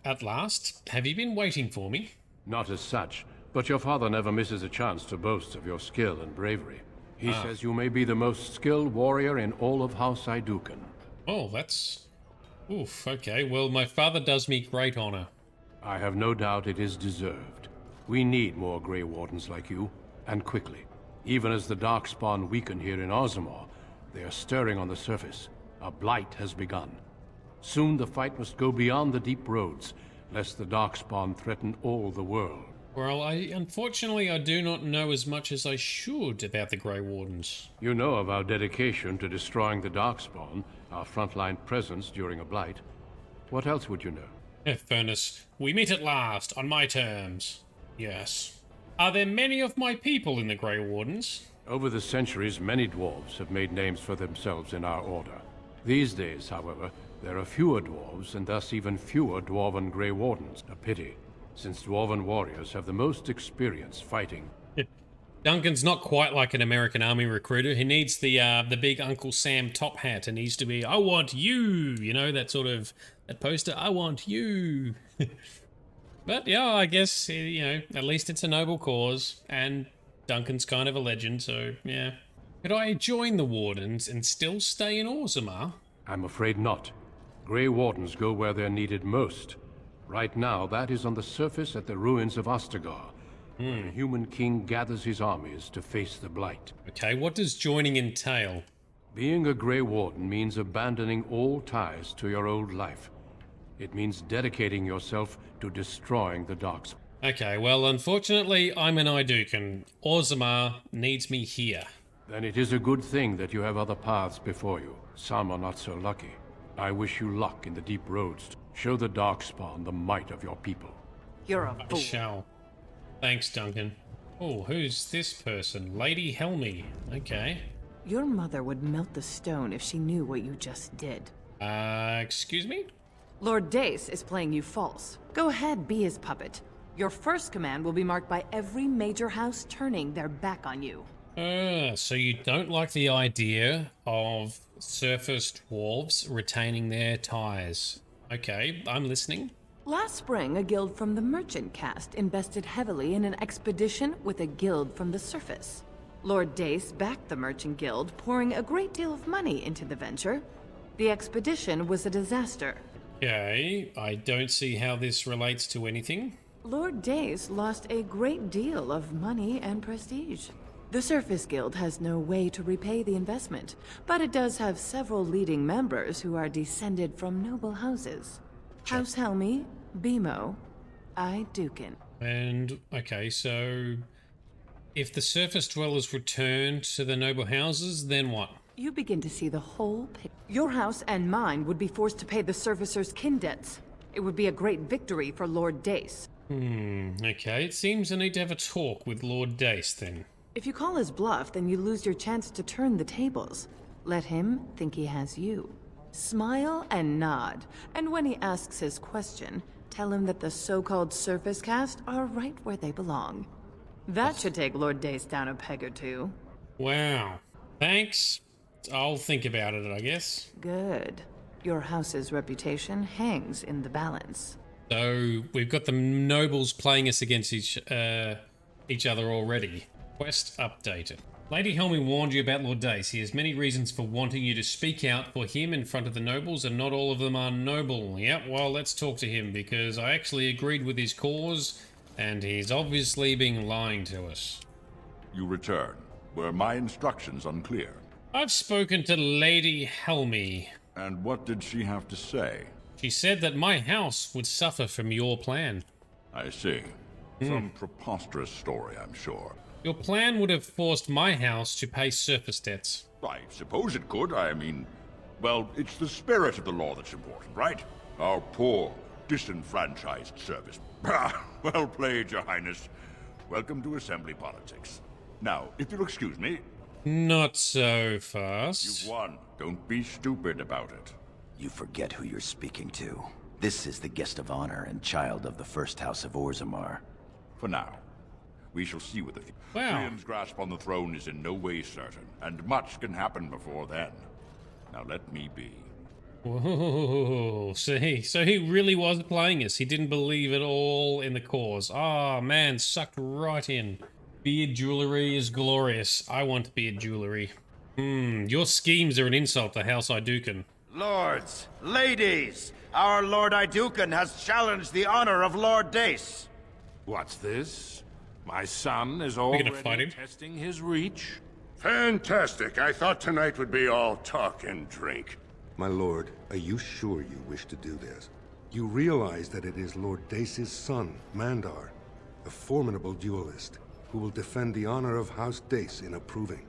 At last? Have you been waiting for me? Not as such, but your father never misses a chance to boast of your skill and bravery. He says you may be the most skilled warrior in all of House Aeducan. Oh, that's... Oof, okay. Well, my father does me great honor. I have no doubt it is deserved. We need more Grey Wardens like you, and quickly. Even as the darkspawn weaken here in Orzammar, they are stirring on the surface. A blight has begun. Soon the fight must go beyond the deep roads, lest the darkspawn threaten all the world. Well, unfortunately I do not know as much as I should about the Grey Wardens. You know of our dedication to destroying the darkspawn, our frontline presence during a blight. What else would you know? Furnace, we meet at last, on my terms. Yes. Are there many of my people in the Grey Wardens? Over the centuries, many dwarves have made names for themselves in our order. These days, however, there are fewer dwarves and thus even fewer Dwarven Grey Wardens. A pity, since Dwarven warriors have the most experience fighting. Duncan's not quite like an American army recruiter. He needs the big Uncle Sam top hat. It needs to be, I want you, you know, that sort of, that poster, I want you. But yeah, I guess, you know, at least it's a noble cause, and Duncan's kind of a legend, so yeah. Could I join the Wardens and still stay in Orzammar? I'm afraid not. Grey Wardens go where they're needed most. Right now, that is on the surface at the ruins of Ostagar. The human king gathers his armies to face the blight. Okay, what does joining entail? Being a Grey Warden means abandoning all ties to your old life. It means dedicating yourself to destroying the darkspawn. Okay, well, unfortunately, I'm an Aeducan. Orzammar needs me here. Then it is a good thing that you have other paths before you. Some are not so lucky. I wish you luck in the deep roads. Show the darkspawn the might of your people. You're a I fool. shall. Thanks, Duncan. Oh, who's this person? Lady Helmy. Okay. Your mother would melt the stone if she knew what you just did. Excuse me? Lord Dace is playing you false. Go ahead, be his puppet. Your first command will be marked by every major house turning their back on you. So you don't like the idea of surface dwarves retaining their ties. Okay, I'm listening. Last spring, a guild from the merchant caste invested heavily in an expedition with a guild from the surface. Lord Dace backed the merchant guild, pouring a great deal of money into the venture. The expedition was a disaster. Okay, I don't see how this relates to anything. Lord Dace lost a great deal of money and prestige. The Surface Guild has no way to repay the investment, but it does have several leading members who are descended from noble houses. House Helmy, Bimo, Aeducan. And, okay, so if the surface dwellers return to the noble houses, then what? You begin to see the whole picture. Your house and mine would be forced to pay the Surfacers' kin debts. It would be a great victory for Lord Dace. Okay, it seems I need to have a talk with Lord Dace then. If you call his bluff, then you lose your chance to turn the tables. Let him think he has you. Smile and nod, and when he asks his question, tell him that the so-called surface caste are right where they belong. That should take Lord Dace down a peg or two. Wow. Thanks. I'll think about it, I guess. Good. Your house's reputation hangs in the balance. So, we've got the nobles playing us against each other already. Quest updated. Lady Helmy warned you about Lord Dace. He has many reasons for wanting you to speak out for him in front of the nobles, and not all of them are noble. Yep, well, let's talk to him, because I actually agreed with his cause, and he's obviously been lying to us. You return. Were my instructions unclear? I've spoken to Lady Helmy. And what did she have to say? She said that my house would suffer from your plan. I see. Some preposterous story, I'm sure. Your plan would have forced my house to pay surface debts. I suppose it could. I mean, well, it's the spirit of the law that's important, right? Our poor, disenfranchised service. Well played, Your Highness. Welcome to assembly politics. Now, if you'll excuse me... Not so fast. You've won. Don't be stupid about it. You forget who you're speaking to. This is the guest of honor and child of the first house of Orzammar. For now. We shall see with the future. Wow. Trian's grasp on the throne is in no way certain, and much can happen before then. Now let me be. Whoa, so he really was playing us. He didn't believe at all in the cause. Oh man, sucked right in. Beard jewelry is glorious. I want beard jewelry. Your schemes are an insult to House Aeducan. Lords, ladies, our Lord Aeducan has challenged the honor of Lord Dace. What's this? My son is We're gonna already fight him. testing his reach? Fantastic. I thought tonight would be all talk and drink. My lord, are you sure you wish to do this? You realize that it is Lord Dace's son, Mandar, a formidable duelist, who will defend the honor of House Dace in approving.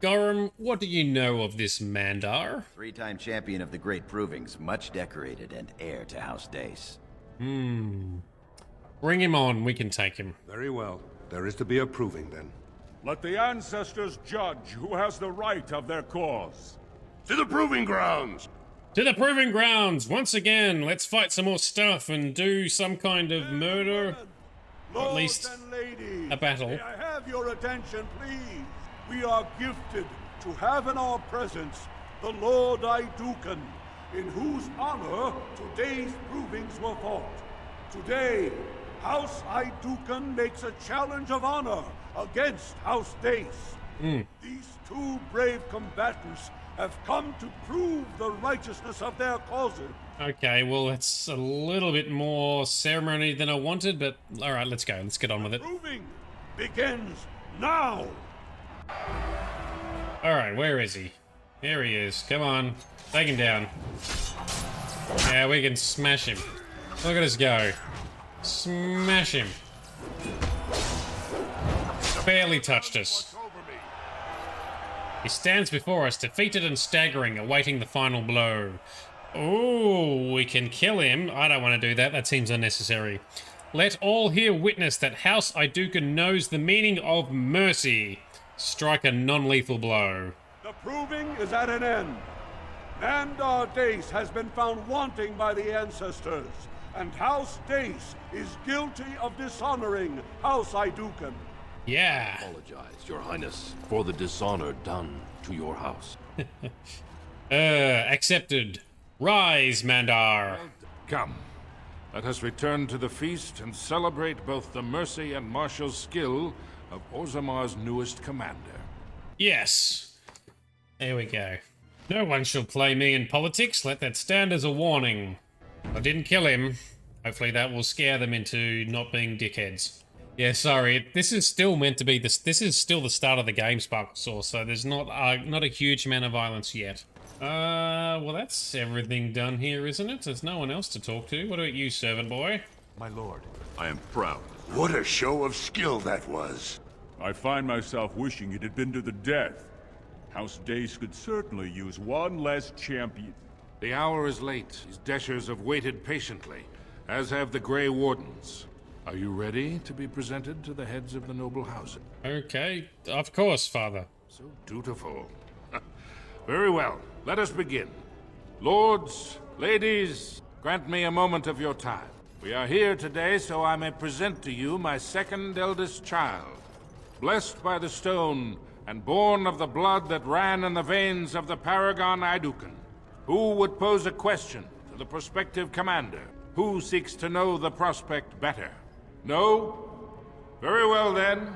Gorham, what do you know of this Mandar? 3-time champion of the Great Provings, much decorated and heir to House Dace. Bring him on, we can take him. Very well. There is to be a proving then. Let the ancestors judge who has the right of their cause. To the proving grounds! To the proving grounds! Once again, let's fight some more stuff and do some kind of murder. Or at least a battle. May I have your attention, please? We are gifted to have in our presence the Lord Aeducan, in whose honor today's provings were fought. Today, House Aeducan makes a challenge of honor against House Dace. These two brave combatants have come to prove the righteousness of their causes. Okay, well, it's a little bit more ceremony than I wanted, but alright, let's go. Let's get on with it. Proving begins now! Alright, where is he? Here he is. Come on. Take him down. Yeah, we can smash him. Look at us go. Smash him. Barely touched us. He stands before us, defeated and staggering, awaiting the final blow. Ooh, we can kill him. I don't want to do that. That seems unnecessary. Let all here witness that House Aeducan knows the meaning of mercy. Strike a non-lethal blow. The proving is at an end. Mandar Dace has been found wanting by the ancestors, and House Dace is guilty of dishonoring House Aeducan. Yeah. Apologize, Your Highness, for the dishonor done to your house. Accepted. Rise, Mandar. Come, let us return to the feast and celebrate both the mercy and martial skill of Orzammar's newest commander. Yes. There we go. No one shall play me in politics. Let that stand as a warning. I didn't kill him. Hopefully that will scare them into not being dickheads. Yeah, sorry. This is still meant to be this. This is still the start of the game, Sparklesaur. So there's not a huge amount of violence yet. Well, that's everything done here, isn't it? There's no one else to talk to. What about you, servant boy? My lord. I am proud. What a show of skill that was. I find myself wishing it had been to the death. House Dace could certainly use one less champion. The hour is late. His dashers have waited patiently, as have the Grey Wardens. Are you ready to be presented to the heads of the noble houses? Okay, of course, father. So dutiful. Very well, let us begin. Lords, ladies, grant me a moment of your time. We are here today so I may present to you my second eldest child, blessed by the stone and born of the blood that ran in the veins of the paragon Aeducan. Who would pose a question to the prospective commander? Who seeks to know the prospect better? No? Very well then.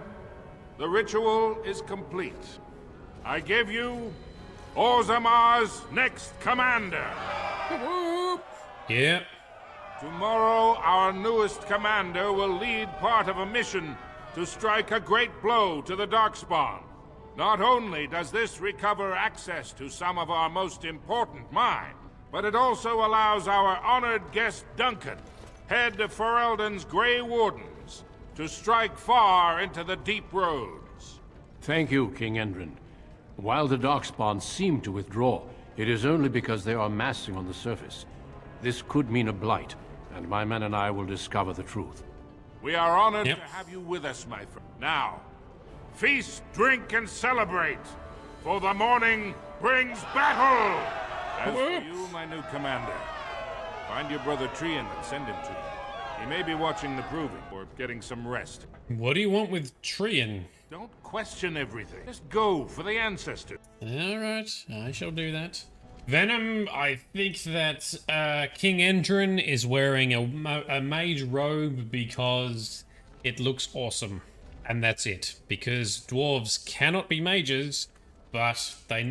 The ritual is complete. I give you Orzammar's next commander. Yeah. Tomorrow, our newest commander will lead part of a mission to strike a great blow to the darkspawn. Not only does this recover access to some of our most important mines, but it also allows our honored guest Duncan, head of Ferelden's Grey Wardens, to strike far into the deep roads. Thank you, King Endrin. While the darkspawn seem to withdraw, it is only because they are massing on the surface. This could mean a blight, and my men and I will discover the truth. We are honored to have you with us, my friend. Now, feast, drink, and celebrate, for the morning brings battle! As for you, my new commander, find your brother Trian and send him to me. He may be watching the proving, or getting some rest. What do you want with Trian? Don't question everything. Just go for the ancestors. Alright, I shall do that. Venom, I think that King Endrin is wearing a mage robe because it looks awesome. And that's it. Because dwarves cannot be mages, but they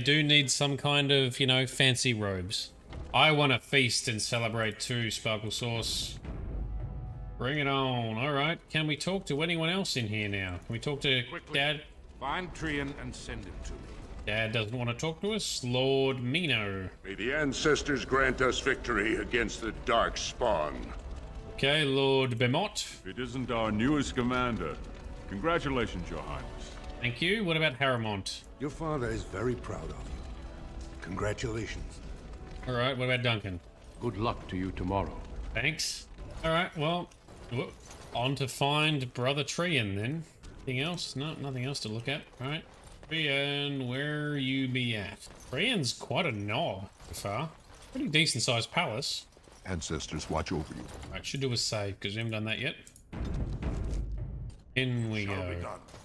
do need some kind of, you know, fancy robes. I want to feast and celebrate too, Sparkle Sauce. Bring it on. Alright, can we talk to anyone else in here now? Can we talk to Dad? Find Trian and send him to me. Dad doesn't want to talk to us? Lord Mino. May the ancestors grant us victory against the darkspawn. Okay, Lord Bemot. It isn't our newest commander. Congratulations, Your Highness. Thank you. What about Paramount? Your father is very proud of you. Congratulations. Alright, what about Duncan? Good luck to you tomorrow. Thanks. Alright, well, on to find Brother Trian then. Anything else? No, nothing else to look at. Alright. Trian, where you be at? Trian's quite a knob so far. Pretty decent sized palace. Ancestors watch over you. Alright, should do a save, because we haven't done that yet. In we go.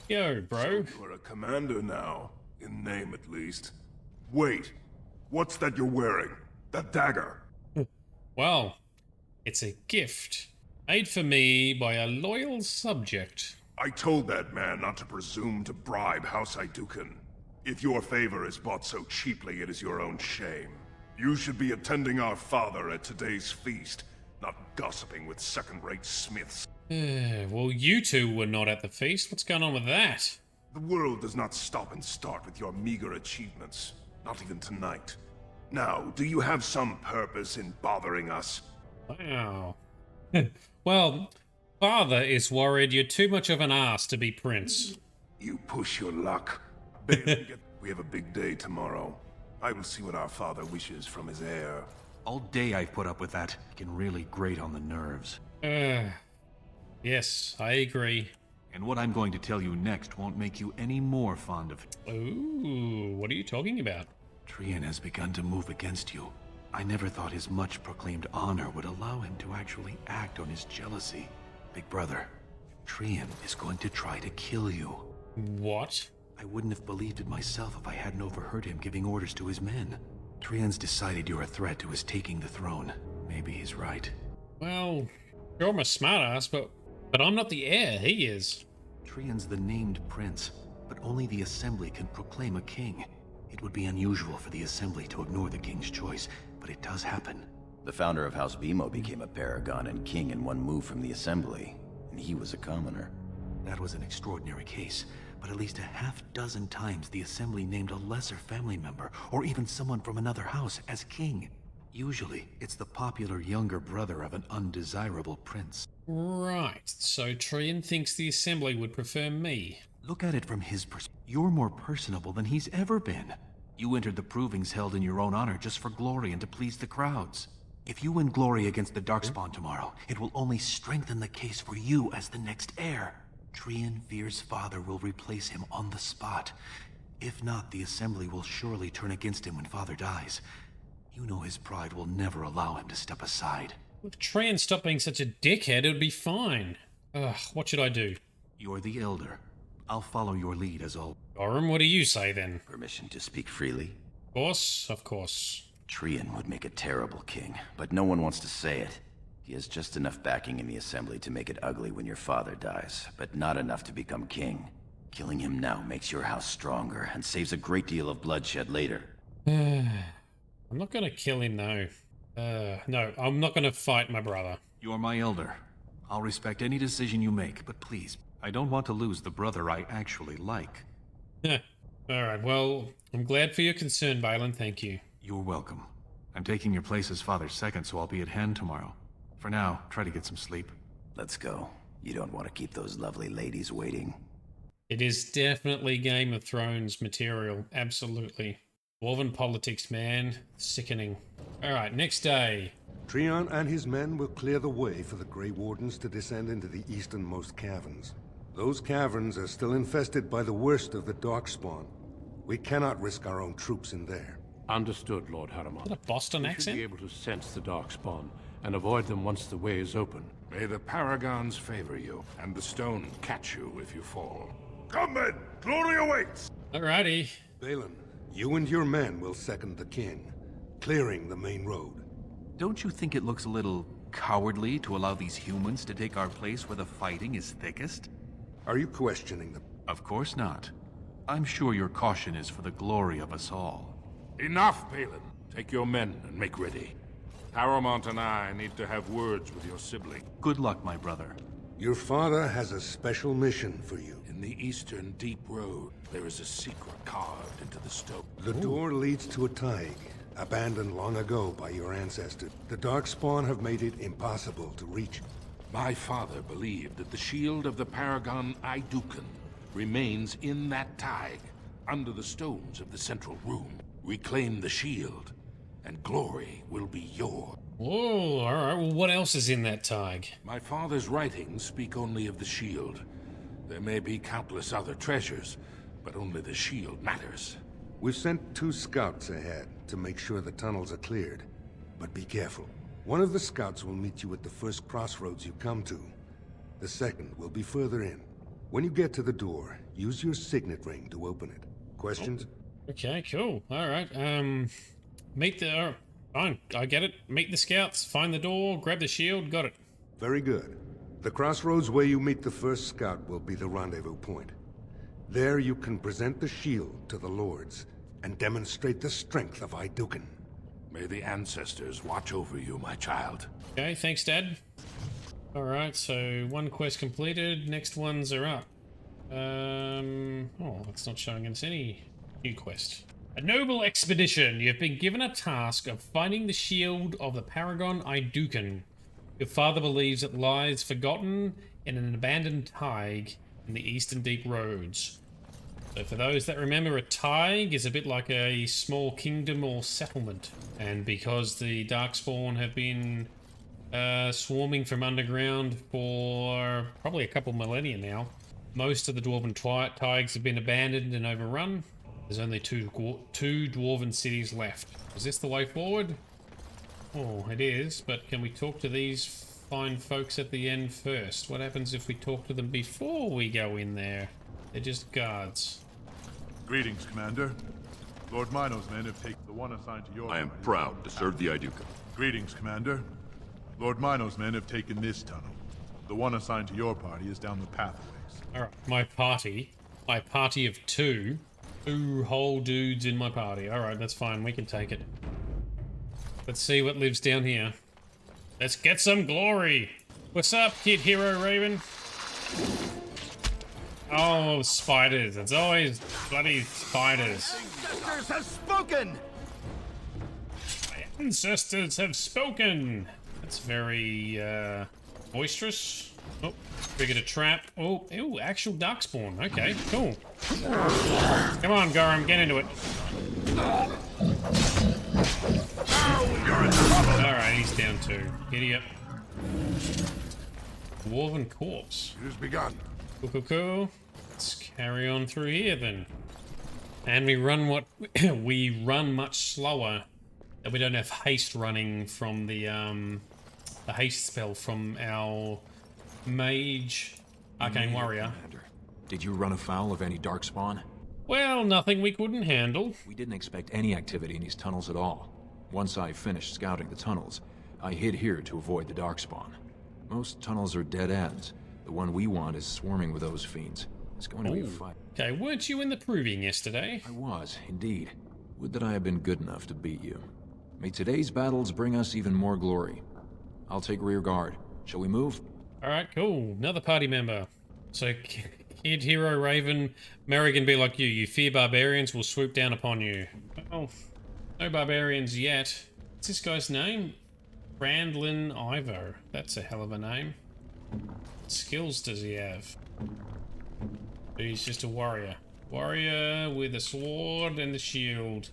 Yo, bro. So you're a commander now, in name at least. Wait, what's that you're wearing? That dagger? Well, it's a gift made for me by a loyal subject. I told that man not to presume to bribe House Aeducan. If your favor is bought so cheaply, it is your own shame. You should be attending our father at today's feast, not gossiping with second-rate smiths. Well, you two were not at the feast. What's going on with that? The world does not stop and start with your meager achievements. Not even tonight. Now, do you have some purpose in bothering us? Wow. Well, Father is worried you're too much of an ass to be prince. You push your luck. We have a big day tomorrow. I will see what our father wishes from his heir. All day I've put up with that. It can really grate on the nerves. Yes, I agree. And what I'm going to tell you next won't make you any more fond of it. Ooh, what are you talking about? Trian has begun to move against you. I never thought his much-proclaimed honor would allow him to actually act on his jealousy. Big brother, Trian is going to try to kill you. What? I wouldn't have believed it myself if I hadn't overheard him giving orders to his men. Trian's decided you're a threat to his taking the throne. Maybe he's right. Well, sure I'm a smartass, but I'm not the heir, he is. Trian's the named prince, but only the Assembly can proclaim a king. It would be unusual for the Assembly to ignore the king's choice, but it does happen. The founder of House Bimo became a paragon and king in one move from the Assembly, and he was a commoner. That was an extraordinary case, but at least a half-dozen times the Assembly named a lesser family member, or even someone from another house, as king. Usually, it's the popular younger brother of an undesirable prince. Right, so Trian thinks the Assembly would prefer me. Look at it from his perspective. You're more personable than he's ever been. You entered the provings held in your own honor just for glory and to please the crowds. If you win glory against the darkspawn tomorrow, it will only strengthen the case for you as the next heir. Trian fears father will replace him on the spot. If not, the Assembly will surely turn against him when father dies. You know his pride will never allow him to step aside. If Trian stopped being such a dickhead, it would be fine. Ugh, what should I do? You're the elder. I'll follow your lead as always. Orem, what do you say then? Permission to speak freely? Of course, of course. Trian would make a terrible king, but no one wants to say it. He has just enough backing in the Assembly to make it ugly when your father dies, but not enough to become king. Killing him now makes your house stronger and saves a great deal of bloodshed later. I'm not gonna kill him though. No, I'm not gonna fight my brother. You're my elder. I'll respect any decision you make, but please, I don't want to lose the brother I actually like. Alright, well, I'm glad for your concern, Balin, thank you. You're welcome. I'm taking your place as father's second, so I'll be at hand tomorrow. For now, try to get some sleep. Let's go. You don't want to keep those lovely ladies waiting. It is definitely Game of Thrones material, absolutely. Dwarven politics, man. Sickening. Alright, next day. Trian and his men will clear the way for the Grey Wardens to descend into the easternmost caverns. Those caverns are still infested by the worst of the darkspawn. We cannot risk our own troops in there. Understood, Lord Harriman. Is that a Boston we accent? should be able to sense the darkspawn and avoid them once the way is open. May the paragons favor you, and the stone catch you if you fall. Come then! Glory awaits! Alrighty. Balin, you and your men will second the king, clearing the main road. Don't you think it looks a little cowardly to allow these humans to take our place where the fighting is thickest? Are you questioning them? Of course not. I'm sure your caution is for the glory of us all. Enough, Balin. Take your men and make ready. Paramount and I need to have words with your sibling. Good luck, my brother. Your father has a special mission for you. In the eastern deep road, there is a secret carved into the stone. The door leads to a taig, abandoned long ago by your ancestors. The darkspawn have made it impossible to reach. My father believed that the shield of the paragon Aeducan remains in that taig, under the stones of the central room. Reclaim the shield, and glory will be yours. Whoa, alright, well what else is in that taig? My father's writings speak only of the shield. There may be countless other treasures, but only the shield matters. We've sent 2 scouts ahead to make sure the tunnels are cleared. But be careful. One of the scouts will meet you at the first crossroads you come to. The second will be further in. When you get to the door, use your signet ring to open it. Questions? Okay, cool. Alright, meet the... fine, I get it. Meet the scouts, find the door, grab the shield, got it. Very good. The crossroads where you meet the first scout will be the rendezvous point. There you can present the shield to the lords and demonstrate the strength of Aeducan. May the ancestors watch over you, my child. Okay, thanks, Dad. Alright, so 1 quest completed, next ones are up. Oh, it's not showing us any new quest. A noble expedition. You've been given a task of finding the shield of the paragon Aeducan. Your father believes it lies forgotten in an abandoned taig in the eastern deep roads. So for those that remember, a taig is a bit like a small kingdom or settlement. And because the darkspawn have been swarming from underground for probably a couple millennia now, most of the Dwarven taigs have been abandoned and overrun. There's only two Dwarven cities left. Is this the way forward? Oh, it is, but can we talk to these fine folks at the end first? What happens if we talk to them before we go in there? They're just guards. Greetings, Commander. Lord Mino's men have taken the one assigned to your... I am proud to serve the Aeducan. Greetings, Commander. Lord Mino's men have taken this tunnel. The one assigned to your party is down the pathways. Alright, my party of 2. 2 whole dudes in my party. Alright, that's fine, we can take it. Let's see what lives down here. Let's get some glory! What's up, Kid Hero Raven? Oh, spiders. It's always bloody spiders. Ancestors have spoken! My ancestors have spoken! That's very, boisterous. Oh, triggered a trap. Oh, ew, actual darkspawn. Okay, cool. Come on, Gorham, get into it. Alright, he's down 2. Giddy up. Dwarven corpse. It has begun. Cool. Let's carry on through here then. And we run we run much slower. And we don't have haste running from the haste spell from our mage arcane warrior. Commander, did you run afoul of any darkspawn? Well, nothing we couldn't handle. We didn't expect any activity in these tunnels at all. Once I finished scouting the tunnels, I hid here to avoid the darkspawn. Most tunnels are dead ends. The one we want is swarming with those fiends. It's going to be a fight. Okay, weren't you in the proving yesterday? I was, indeed. Would that I had been good enough to beat you. May today's battles bring us even more glory. I'll take rear guard. Shall we move? Alright, cool. Another party member. So, Kid Hero Raven, Merrigan be like you. You fear barbarians will swoop down upon you. Oh, no barbarians yet. What's this guy's name? Brandlin Ivo. That's a hell of a name. What skills does he have? He's just a warrior. Warrior with a sword and a shield.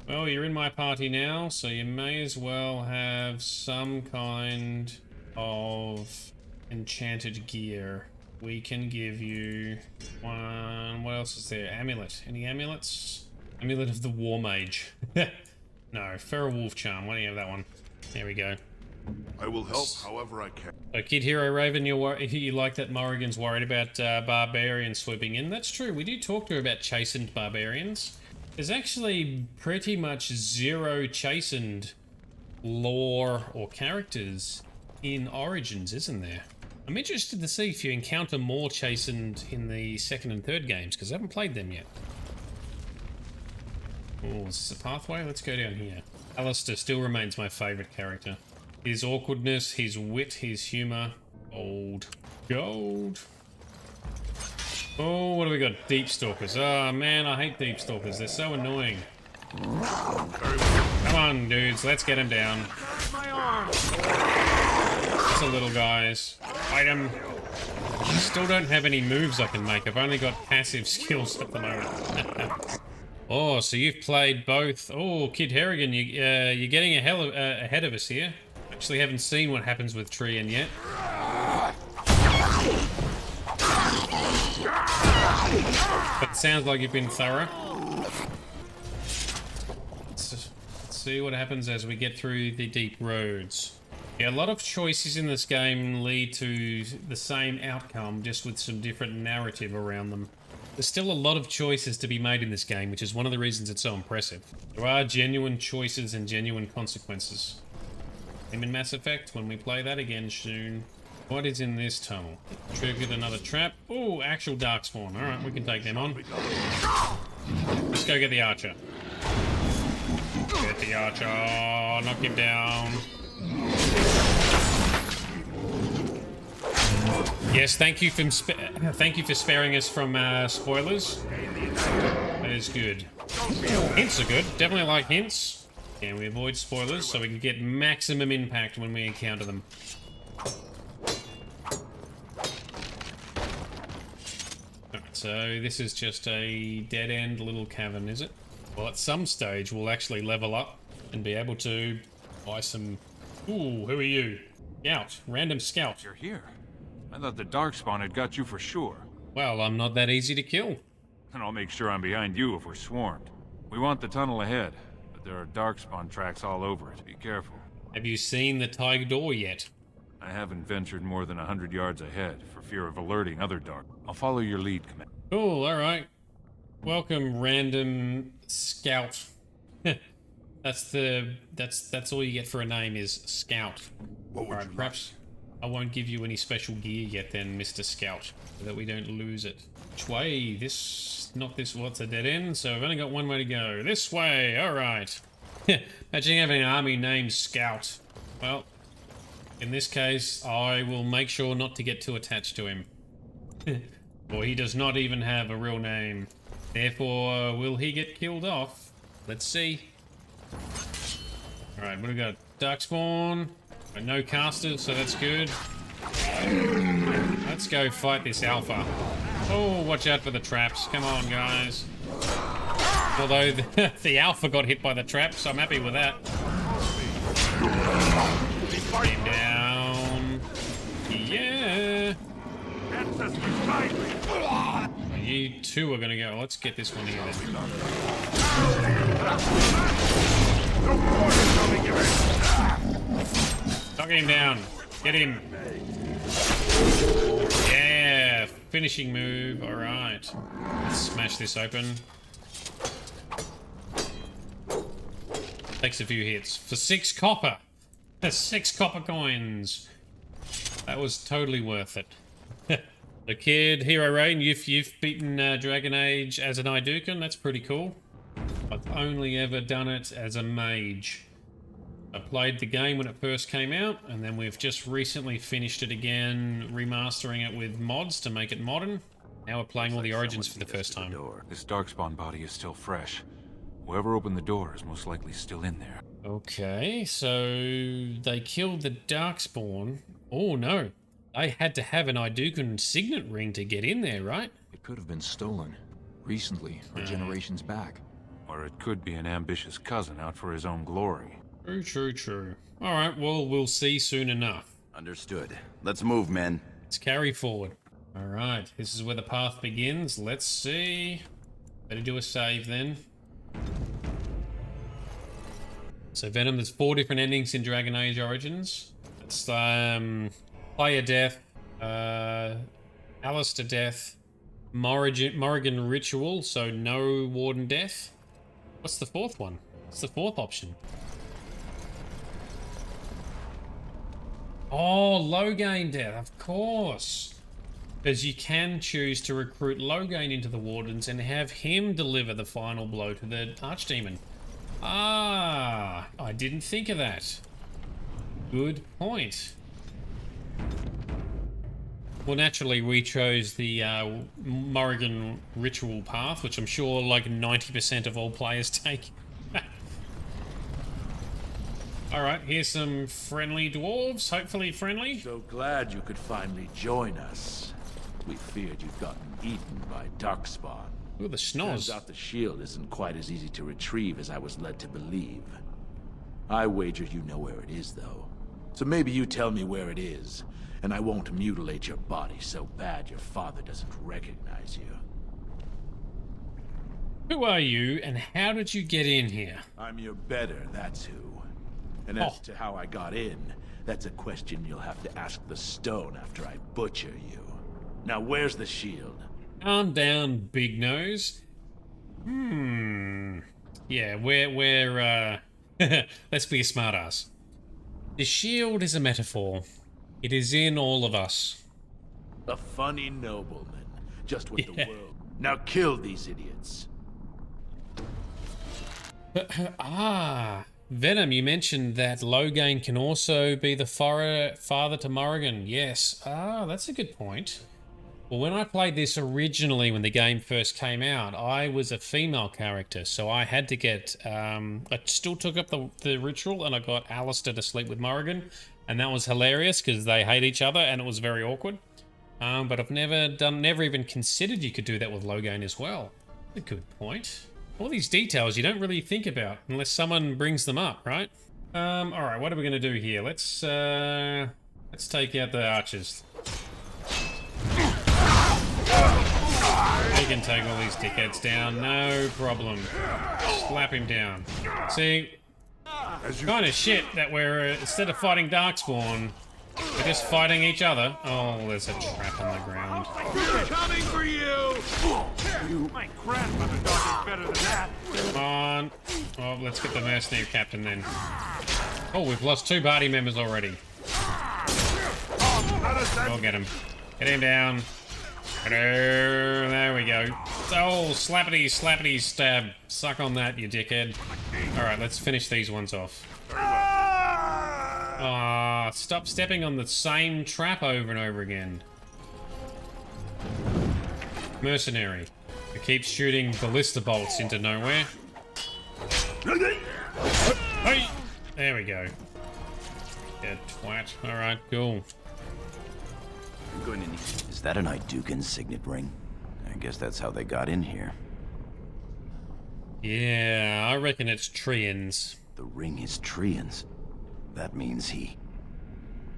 Well, you're in my party now, so you may as well have some kind of enchanted gear. We can give you one... What else is there? Amulet. Any amulets? Amulet of the War Mage. No, Feral Wolf Charm. Why don't you have that one? There we go. I will help however I can. So, Kid Hero Raven, you like that Morrigan's worried about barbarians swooping in. That's true. We do talk to her about chastened barbarians. There's actually pretty much zero chastened lore or characters in Origins, isn't there? I'm interested to see if you encounter more chastened in the second and third games, because I haven't played them yet. Oh, is this a pathway? Let's go down here. Alistair still remains my favourite character. His awkwardness, his wit, his humour. Gold. Gold. Oh, what do we got? Deep Stalkers. Oh man, I hate Deep Stalkers. They're so annoying. Come on, dudes. Let's get him down. It's the little guys. Fight him. I still don't have any moves I can make. I've only got passive skills at the moment. Oh, so you've played both. Oh, Kid Harrigan, you're getting ahead of us here. Actually haven't seen what happens with Trian yet. But it sounds like you've been thorough. Let's see what happens as we get through the deep roads. Yeah, a lot of choices in this game lead to the same outcome, just with some different narrative around them. There's still a lot of choices to be made in this game, which is one of the reasons it's so impressive. There are genuine choices and genuine consequences. Same in Mass Effect when we play that again soon. What is in this tunnel? Triggered another trap. Oh, actual darkspawn. Alright, we can take them on. Let's go get the archer. Get the archer. Knock him down. Yes, thank you for sparing us from spoilers. That is good. Hints are good. Definitely like hints. And we avoid spoilers so we can get maximum impact when we encounter them. Alright, so this is just a dead-end little cavern, is it? Well, at some stage we'll actually level up and be able to buy some... Ooh, who are you? Scout. Random scout. You're here. I thought the darkspawn had got you for sure. Well, I'm not that easy to kill. And I'll make sure I'm behind you if we're swarmed. We want the tunnel ahead. There are darkspawn tracks all over it. Be careful. Have you seen the tiger door yet? I haven't ventured more than 100 yards ahead for fear of alerting other dark. I'll follow your lead, Commander. Cool, alright. Welcome, random scout. That's all you get for a name is Scout. Alright, perhaps I won't give you any special gear yet then, Mr. Scout, so that we don't lose it. Which way? This... not this... what's a dead end? So I've only got one way to go. This way! Alright. Imagine having an army named Scout. Well, in this case, I will make sure not to get too attached to him. For he does not even have a real name. Therefore, will he get killed off? Let's see. Alright, what do we got? Darkspawn. No casters, so that's good. Let's go fight this alpha. Oh, watch out for the traps. Come on, guys. Although the alpha got hit by the traps, so I'm happy with that. Get him down. Yeah. You two are gonna go. Let's get this one here then. Knock him down. Get him. Yeah. Finishing move. Alright. Let's smash this open. Takes a few hits. For 6 copper. That's 6 copper coins. That was totally worth it. The Kid, Hero Rain, you've beaten Dragon Age as an Aeducan. That's pretty cool. I've only ever done it as a mage. I played the game when it first came out, and then we've just recently finished it again, remastering it with mods to make it modern. Now we're playing all the Origins for the first time. This darkspawn body is still fresh. Whoever opened the door is most likely still in there. Okay, so they killed the darkspawn. Oh no, I had to have an Aeducan signet ring to get in there, right? It could have been stolen. Recently, or generations back. Or it could be an ambitious cousin out for his own glory. True, true, true. Alright, well, we'll see soon enough. Understood. Let's move, men. Let's carry forward. Alright, this is where the path begins. Let's see. Better do a save then. So Venom, there's 4 different endings in Dragon Age Origins. It's player death, Alistair death, Morrigan ritual, so no Warden death. What's the 4th one? What's the 4th option? Oh, Loghain death, of course. Because you can choose to recruit Loghain into the Wardens and have him deliver the final blow to the Archdemon. Ah, I didn't think of that. Good point. Well, naturally, we chose the Morrigan ritual path, which I'm sure like 90% of all players take. Alright, here's some friendly dwarves, hopefully friendly. So glad you could finally join us. We feared you'd gotten eaten by darkspawn. Ooh, the schnoz. Turns out the shield isn't quite as easy to retrieve as I was led to believe. I wager you know where it is, though. So maybe you tell me where it is, and I won't mutilate your body so bad your father doesn't recognize you. Who are you, and how did you get in here? I'm your better, that's who. And as to how I got in, that's a question you'll have to ask the stone after I butcher you. Now where's the shield? Calm down, big nose. Yeah, we're let's be a smartass. The shield is a metaphor. It is in all of us. A funny nobleman, just what the world. Now kill these idiots. Venom, you mentioned that Loghain can also be the father to Morrigan. Yes. That's a good point. Well, when I played this originally, when the game first came out, I was a female character, so I had to get... I still took up the ritual, and I got Alistair to sleep with Morrigan, and that was hilarious, because they hate each other, and it was very awkward. But I've never even considered you could do that with Loghain as well. A good point. All these details you don't really think about, unless someone brings them up, right? Alright, what are we going to do here? Let's take out the archers. He can take all these dickheads down, no problem. Slap him down. See, kind of shit that we're, instead of fighting darkspawn, we're just fighting each other. Oh, there's a trap on the ground. Coming for you! My grandmother dog is better than that. Come on. Oh, let's get the mercenary captain then. Oh, we've lost 2 party members already. We'll get him. Get him down. There we go. Oh, slappity, slappity, stab. Suck on that, you dickhead. Alright, let's finish these ones off. Stop stepping on the same trap over and over again. Mercenary. Who keeps shooting ballista bolts into nowhere. Hey! There we go. Yeah, twat. Alright, cool. I'm going to need... Is that an Aeducan signet ring? I guess that's how they got in here. Yeah, I reckon it's Trian's. The ring is Trian's. That means he...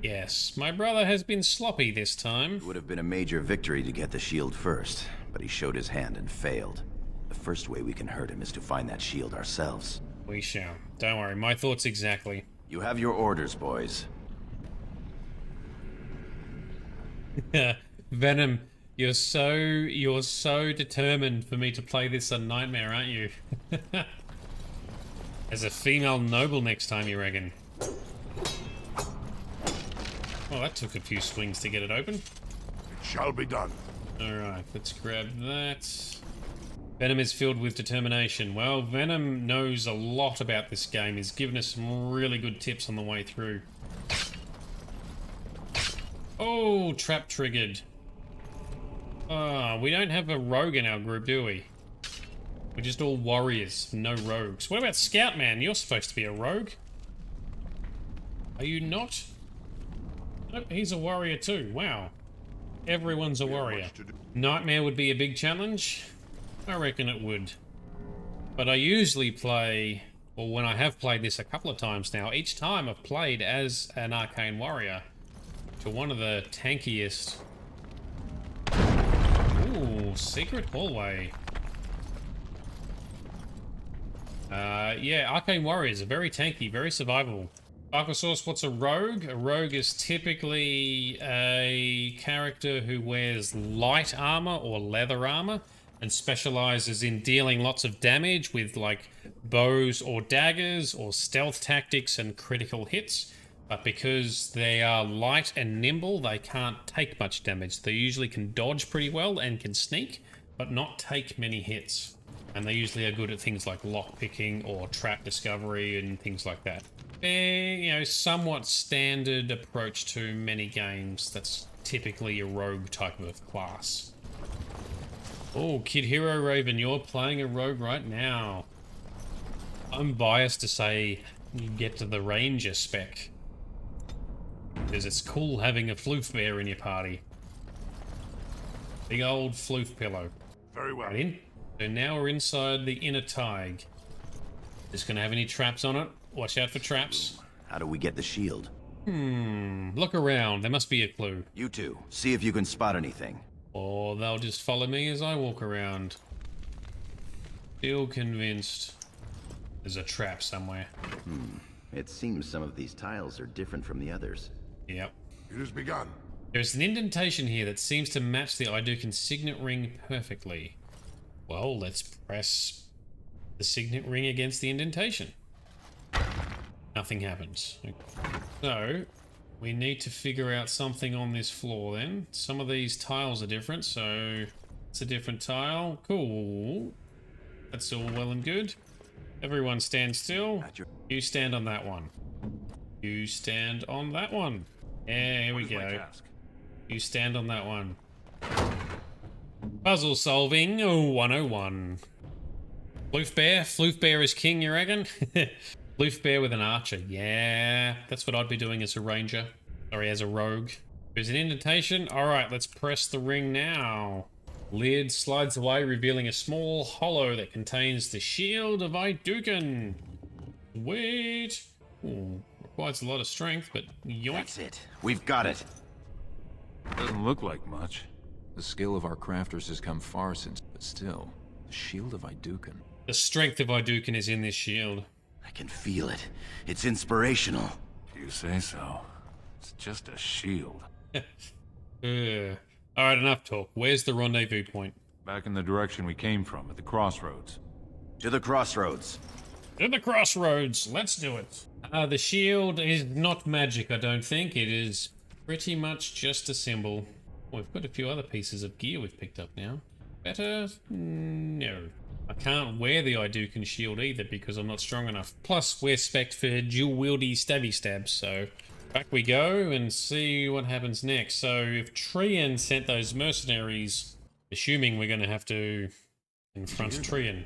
Yes, my brother has been sloppy this time. It would have been a major victory to get the shield first, but he showed his hand and failed. The first way we can hurt him is to find that shield ourselves. We shall. Don't worry, my thoughts exactly. You have your orders, boys. Venom, you're so determined for me to play this on Nightmare, aren't you? As a female noble next time, you reckon? Well, that took a few swings to get it open. It shall be done. Alright, let's grab that. Venom is filled with determination. Well, Venom knows a lot about this game. He's given us some really good tips on the way through. Oh, trap triggered. We don't have a rogue in our group, do we? We're just all warriors, no rogues. What about Scoutman? You're supposed to be a rogue. Are you not? Nope, he's a warrior too. Wow. Everyone's a warrior. Nightmare would be a big challenge. I reckon it would. But I usually play, or when I have played this a couple of times now, each time I've played as an arcane warrior to one of the tankiest. Ooh, secret hallway. Yeah, Arcane Warriors are very tanky, very survivable. Archosaurus, what's a rogue? A rogue is typically a character who wears light armor or leather armor and specializes in dealing lots of damage with like bows or daggers or stealth tactics and critical hits. But because they are light and nimble, they can't take much damage. They usually can dodge pretty well and can sneak, but not take many hits. And they usually are good at things like lockpicking or trap discovery and things like that. They're, you know, somewhat standard approach to many games. That's typically a rogue type of class. Oh, Kid Hero Raven, you're playing a rogue right now. I'm biased to say you get to the ranger spec, because it's cool having a floof bear in your party. Big old floof pillow. Very well. Right in. So now we're inside the inner tig. Is gonna have any traps on it? Watch out for traps. How do we get the shield? Look around. There must be a clue. You two, see if you can spot anything. Or they'll just follow me as I walk around. Still convinced there's a trap somewhere. It seems some of these tiles are different from the others. Yep. It has begun. There's an indentation here that seems to match the Aeducan signet ring perfectly. Well, let's press the signet ring against the indentation. Nothing happens. So, we need to figure out something on this floor then. Some of these tiles are different, so it's a different tile. Cool. That's all well and good. Everyone stand still. You stand on that one. You stand on that one. Yeah, here we go. You stand on that one. Puzzle solving 101. Floof bear? Floof bear is king, you reckon? Floof bear with an archer. Yeah, that's what I'd be doing as a ranger. Sorry, as a rogue. There's an indentation. Alright, let's press the ring now. Lid slides away, revealing a small hollow that contains the shield of Aeducan. Wait. Ooh, requires a lot of strength, but yoink. That's it. We've got it. Doesn't look like much. The skill of our crafters has come far since, but still, the shield of Aeducan. The strength of Aeducan is in this shield. I can feel it. It's inspirational. You say so. It's just a shield. Alright, enough talk. Where's the rendezvous point? Back in the direction we came from, at the crossroads. To the crossroads. To the crossroads. Let's do it. The shield is not magic, I don't think. It is pretty much just a symbol. We've got a few other pieces of gear we've picked up now. Better? No. I can't wear the Aeducan shield either because I'm not strong enough. Plus, we're spec'd for dual-wieldy stabby stabs, so back we go and see what happens next. So if Trian sent those mercenaries, assuming we're going to have to confront Trian.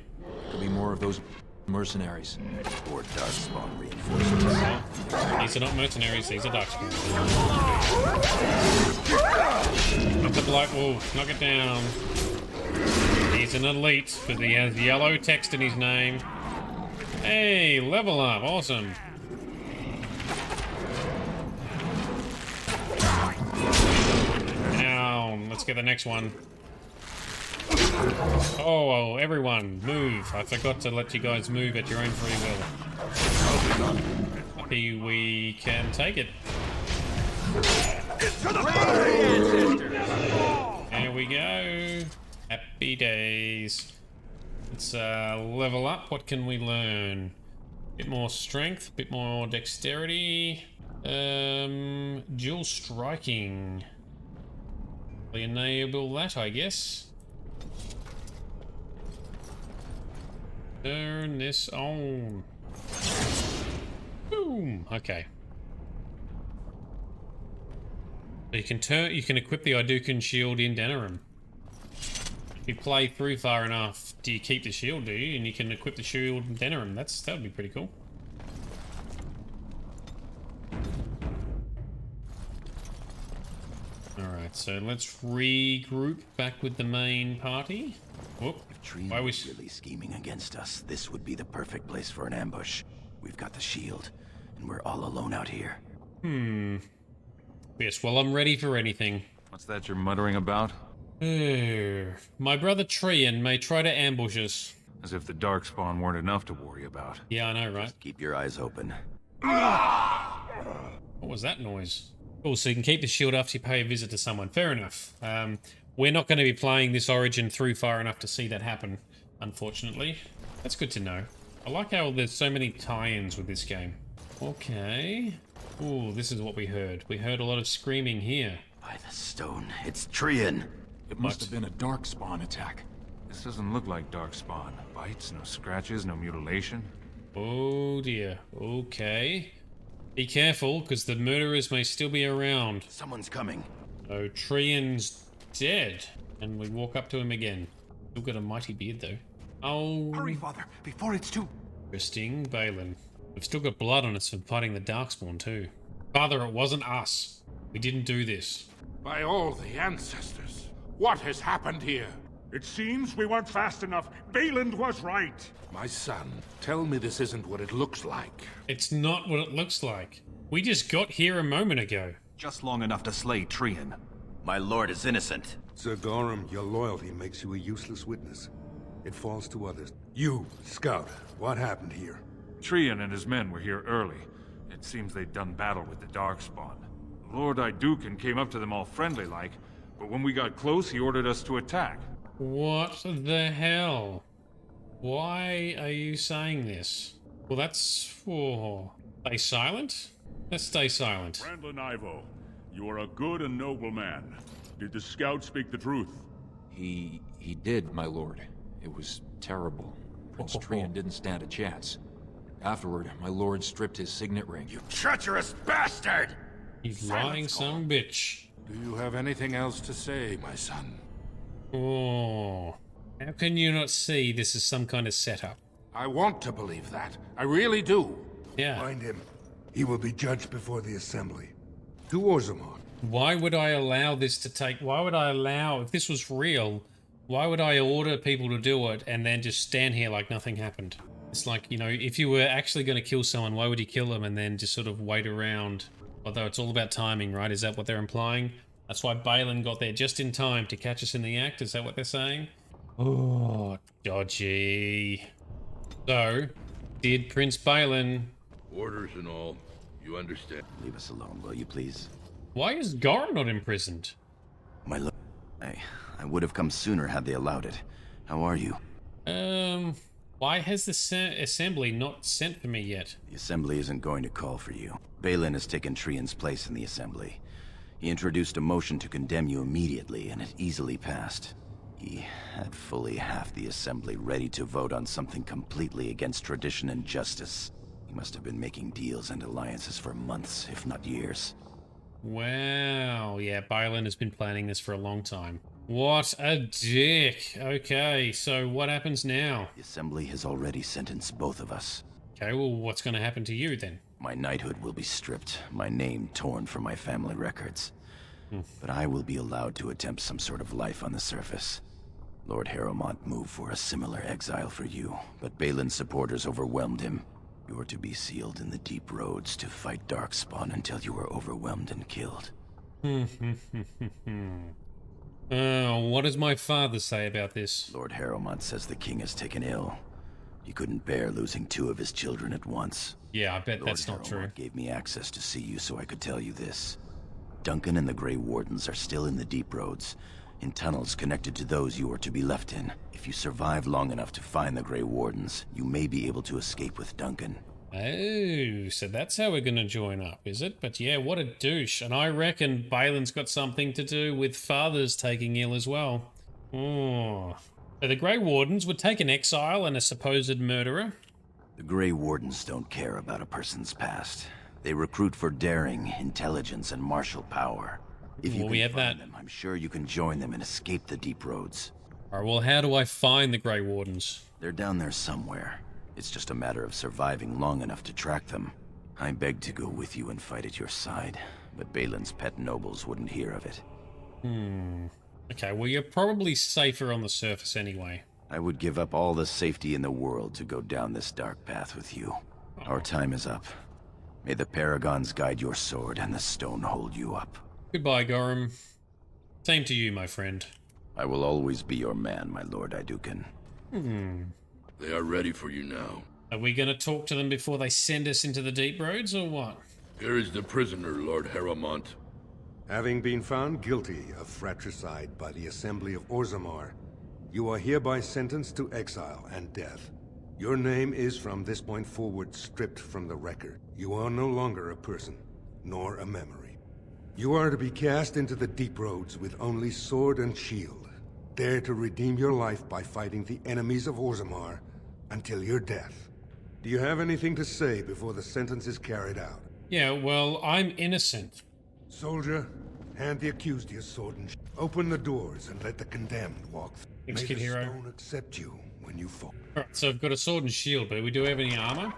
Could be more of those mercenaries. Or darkspawn reinforcements. These are not mercenaries, these are darkspawn. Knock the Black Wolf, knock it down. He's an elite, because he has yellow text in his name. Hey, level up, awesome. Now, let's get the next one. Oh, everyone, move. I forgot to let you guys move at your own free will. Happy we can take it. There we go. Happy days. Let's level up. What can we learn? Bit more strength, bit more dexterity. Dual striking. We enable that, I guess. Turn this on. Boom. Okay. So you can equip the Aeducan shield in Denerim. If you play through far enough, do you keep the shield, do you? And you can equip the shield in Denerim. That would be pretty cool. Alright, so let's regroup back with the main party. Whoop. If Trian was really scheming against us, this would be the perfect place for an ambush. We've got the shield, and we're all alone out here. Yes, well, I'm ready for anything. What's that you're muttering about? My brother Trian may try to ambush us. As if the darkspawn weren't enough to worry about. Yeah, I know, right? Just keep your eyes open. What was that noise? Oh, so you can keep the shield after you pay a visit to someone. Fair enough. We're not going to be playing this Origin through far enough to see that happen, unfortunately. That's good to know. I like how there's so many tie-ins with this game. Okay. Oh, this is what we heard. We heard a lot of screaming here. By the stone, it's Trian. It must have been a darkspawn attack. This doesn't look like darkspawn. Bites, no scratches, no mutilation. Oh dear. Okay. Be careful, because the murderers may still be around. Someone's coming. Oh, Trian's dead. And we walk up to him again. Still got a mighty beard, though. Oh. Hurry, Father, before it's too... Interesting, Balin. We've still got blood on us from fighting the darkspawn, too. Father, it wasn't us. We didn't do this. By all the ancestors, what has happened here? It seems we weren't fast enough. Balin was right. My son, tell me this isn't what it looks like. It's not what it looks like. We just got here a moment ago. Just long enough to slay Trian. My lord is innocent. Sir Gorham, your loyalty makes you a useless witness. It falls to others. You, Scout, what happened here? Trian and his men were here early. It seems they'd done battle with the darkspawn. Lord Aeducan came up to them all friendly-like, but when we got close, he ordered us to attack. What the hell? Why are you saying this? Well, that's... Oh, stay silent? Let's stay silent. Brandlin Ivo, you are a good and noble man. Did the scout speak the truth? He did, my lord. It was terrible. Prince Trian didn't stand a chance. Afterward, my lord stripped his signet ring. You treacherous bastard! You lying son of a bitch. Do you have anything else to say, my son? Oh, how can you not see this is some kind of setup? I want to believe that. I really do. Yeah. Find him. He will be judged before the assembly. To Orzammar. Why would I allow this to take... Why would I allow... If this was real, why would I order people to do it and then just stand here like nothing happened? It's like, you know, if you were actually going to kill someone, why would you kill them and then just sort of wait around? Although it's all about timing, right? Is that what they're implying? That's why Balin got there just in time to catch us in the act. Is that what they're saying? Oh, dodgy. So, did Prince Balin... Orders and all, you understand. Leave us alone, will you please? Why is Gorham not imprisoned? My lord, I would have come sooner had they allowed it. How are you? Why has the assembly not sent for me yet? The assembly isn't going to call for you. Balin has taken Trian's place in the assembly. He introduced a motion to condemn you immediately, and it easily passed. He had fully half the assembly ready to vote on something completely against tradition and justice. He must have been making deals and alliances for months, if not years. Wow, yeah, Balin has been planning this for a long time. What a dick. Okay, so what happens now? The assembly has already sentenced both of us. Okay, well, what's going to happen to you then? My knighthood will be stripped, my name torn from my family records. But I will be allowed to attempt some sort of life on the surface. Lord Harrowmont moved for a similar exile for you, but Balin's supporters overwhelmed him. You are to be sealed in the deep roads to fight darkspawn until you are overwhelmed and killed. What does my father say about this? Lord Harrowmont says the king is taken ill. He couldn't bear losing 2 of his children at once. Yeah, I bet that's not true. Lord Harrowmont gave me access to see you so I could tell you this. Duncan and the Grey Wardens are still in the deep roads, in tunnels connected to those you are to be left in. If you survive long enough to find the Grey Wardens, you may be able to escape with Duncan. Oh, so that's how we're going to join up, is it? But yeah, what a douche. And I reckon Balin's got something to do with fathers taking ill as well. Oh. So the Grey Wardens would take an exile and a supposed murderer? The Grey Wardens don't care about a person's past. They recruit for daring, intelligence, and martial power. If you can find them, I'm sure you can join them and escape the deep roads. Alright, well, how do I find the Grey Wardens? They're down there somewhere. It's just a matter of surviving long enough to track them. I begged to go with you and fight at your side, but Balin's pet nobles wouldn't hear of it. Okay, well, you're probably safer on the surface anyway. I would give up all the safety in the world to go down this dark path with you. Our time is up. May the paragons guide your sword and the stone hold you up. Goodbye, Gorham. Same to you, my friend. I will always be your man, my lord Aeducan. They are ready for you now. Are we going to talk to them before they send us into the deep roads, or what? Here is the prisoner, Lord Harrowmont. Having been found guilty of fratricide by the Assembly of Orzammar, you are hereby sentenced to exile and death. Your name is from this point forward stripped from the record. You are no longer a person, nor a memory. You are to be cast into the deep roads with only sword and shield. Dare to redeem your life by fighting the enemies of Orzammar until your death. Do you have anything to say before the sentence is carried out? Yeah, well, I'm innocent. Soldier, hand the accused your sword and open the doors and let the condemned walk through. Thanks, May Kid the Hero. stone accept you when you fall. Alright, so I've got a sword and shield, but we do have any armor?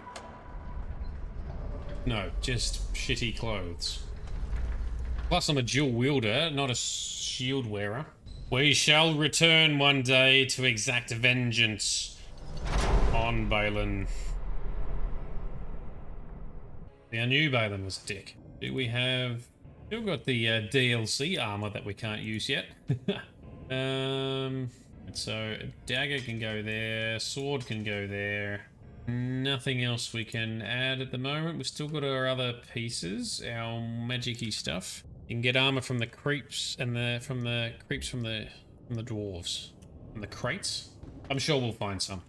No, just shitty clothes. Plus I'm a dual wielder, not a shield wearer. We shall return one day to exact vengeance on Balin. I knew Balin was a dick. Do we have... Still got the DLC armor that we can't use yet. So a dagger can go there, sword can go there. Nothing else we can add at the moment. We've still got our other pieces, our magic-y stuff. You can get armor from the creeps and from the dwarves. From the crates. I'm sure we'll find some.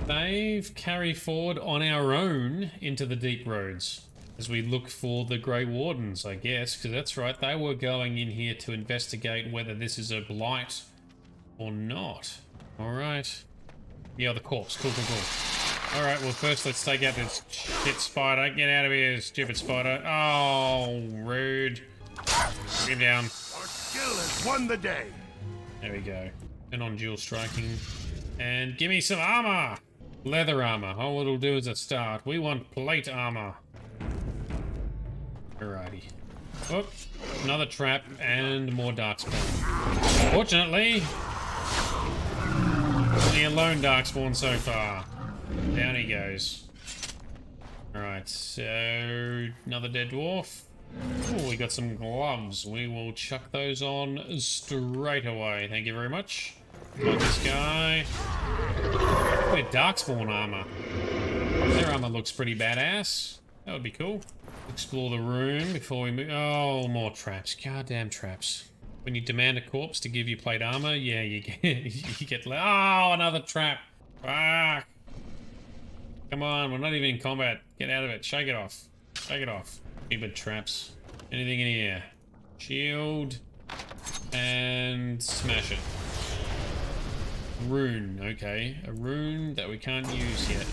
They've carried forward on our own into the deep roads as we look for the Grey Wardens, I guess, because that's right, they were going in here to investigate whether this is a blight or not. Alright. Yeah, the corpse. Cool, cool, cool. Alright, well first let's take out this shit spider. Get out of here, stupid spider. Oh, rude. Bring him down. Our skill has won the day. There we go. And on dual striking. And give me some armor! Leather armor. All it'll do is a start. We want plate armor. Alrighty. Oh, another trap and more darkspawn. Fortunately, only a lone darkspawn so far. Down he goes. Alright, so another dead dwarf. Oh, we got some gloves. We will chuck those on straight away. Thank you very much. Got this guy. We're darkspawn armor. Their armor looks pretty badass. That would be cool. Explore the room before we move. Oh, more traps. Goddamn traps. When you demand a corpse to give you plate armor, yeah, you get you get. Oh, another trap. Fuck. Come on, we're not even in combat. Get out of it. Shake it off. Shake it off. Stupid traps. Anything in here? Shield. And smash it. Rune. Okay, a rune that we can't use yet.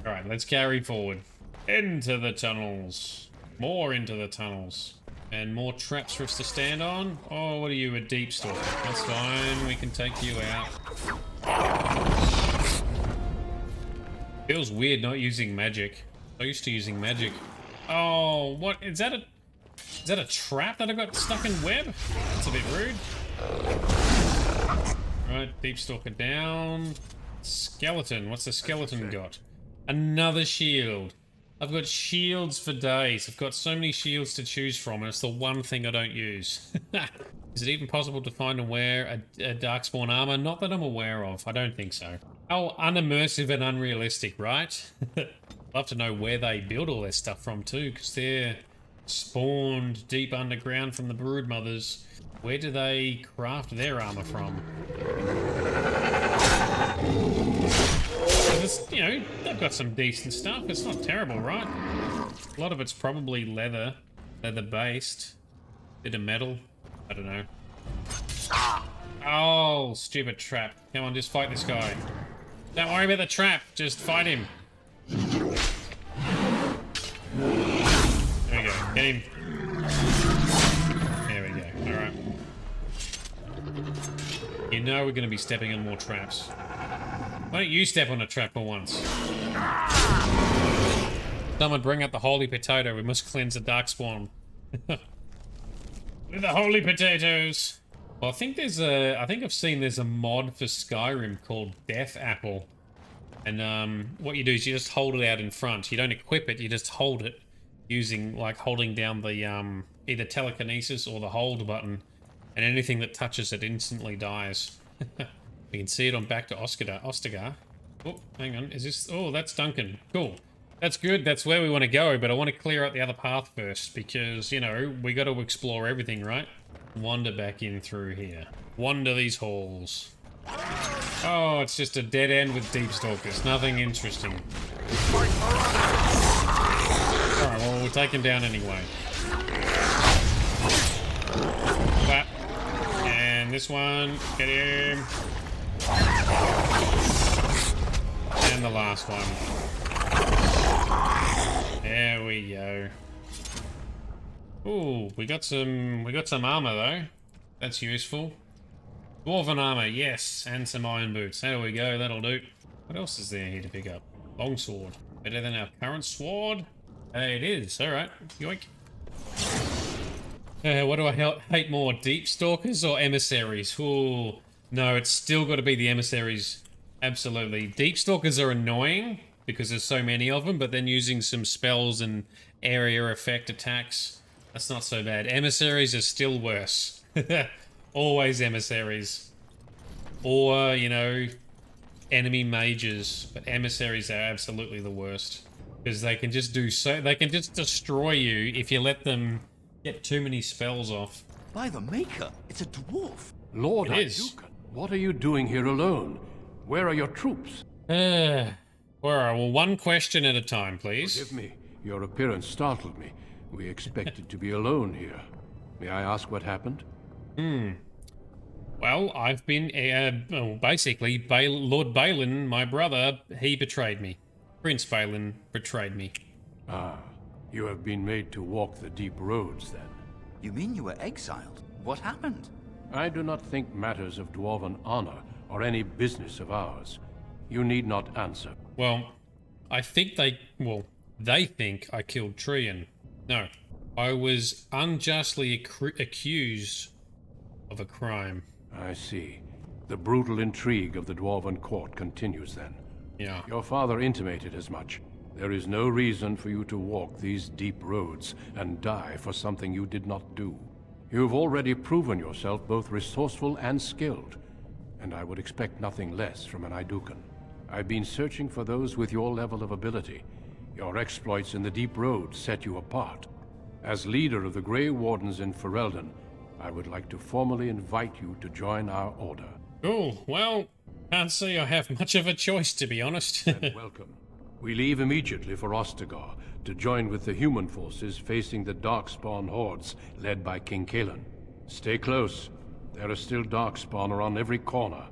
Alright, let's carry forward. Into the tunnels. More into the tunnels. And more traps for us to stand on. Oh, what are you, a deep stalker? That's fine, we can take you out. Feels weird not using magic. I used to using magic. Oh, what? Is that a trap that I got stuck in web? That's a bit rude. Right, deep stalker down. Skeleton, what's the skeleton got? Another shield. I've got shields for days. I've got so many shields to choose from, and it's the one thing I don't use. Is it even possible to find and wear a darkspawn armor? Not that I'm aware of. I don't think so. How unimmersive and unrealistic, right? Love to know where they build all their stuff from too, because they're spawned deep underground from the brood mothers. Where do they craft their armor from? You know, they've got some decent stuff. It's not terrible, right? A lot of it's probably leather based. Bit of metal. I don't know. Oh, stupid trap. Come on, just fight this guy. Don't worry about the trap. Just fight him. There we go. Get him. There we go. Alright. You know we're going to be stepping on more traps. Why don't you step on a trap for once? Someone bring out the holy potato. We must cleanse the darkspawn. With the holy potatoes. Well, I think I've seen there's a mod for Skyrim called Death Apple. And what you do is you just hold it out in front. You don't equip it, you just hold it using, like, holding down the either telekinesis or the hold button. And anything that touches it instantly dies. We can see it on back to Ostagar. Oh, hang on. Is this... Oh, that's Duncan. Cool. That's good. That's where we want to go, but I want to clear out the other path first because, you know, we got to explore everything, right? Wander back in through here. Wander these halls. Oh, it's just a dead end with deep stalkers. Nothing interesting. Alright, well, we'll take him down anyway. That. And this one. Get him. And the last one. There we go. Ooh, we got some armor though. That's useful. Dwarven armor, yes, and some iron boots. There we go, that'll do. What else is there here to pick up? Longsword. Better than our current sword? It is, alright. Yoink. What do I hate more, deep stalkers or emissaries? Ooh, no, it's still got to be the emissaries. Absolutely. Deep stalkers are annoying because there's so many of them, but then using some spells and area effect attacks, that's not so bad. Emissaries are still worse. Always emissaries. Or, you know, enemy mages, but emissaries are absolutely the worst. Because they can just they can just destroy you if you let them get too many spells off. By the Maker, it's a dwarf. Lord Aeducan, what are you doing here alone? Where are your troops? Alright, well, one question at a time, please. Forgive me. Your appearance startled me. We expected to be alone here. May I ask what happened? Well, I've been, basically, Lord Balin, my brother, he betrayed me. Prince Balin betrayed me. Ah, you have been made to walk the deep roads, then. You mean you were exiled? What happened? I do not think matters of Dwarven honor are any business of ours. You need not answer. Well, I think they think I killed Trian. No, I was unjustly accused of a crime. I see. The brutal intrigue of the Dwarven court continues then. Yeah. Your father intimated as much. There is no reason for you to walk these deep roads and die for something you did not do. You have already proven yourself both resourceful and skilled, and I would expect nothing less from an Aeducan. I've been searching for those with your level of ability. Your exploits in the deep road set you apart. As leader of the Grey Wardens in Ferelden, I would like to formally invite you to join our order. Cool. Well, can't say I have much of a choice, to be honest. And welcome. We leave immediately for Ostagar to join with the human forces facing the darkspawn hordes led by King Kaelin. Stay close. There are still darkspawn around every corner.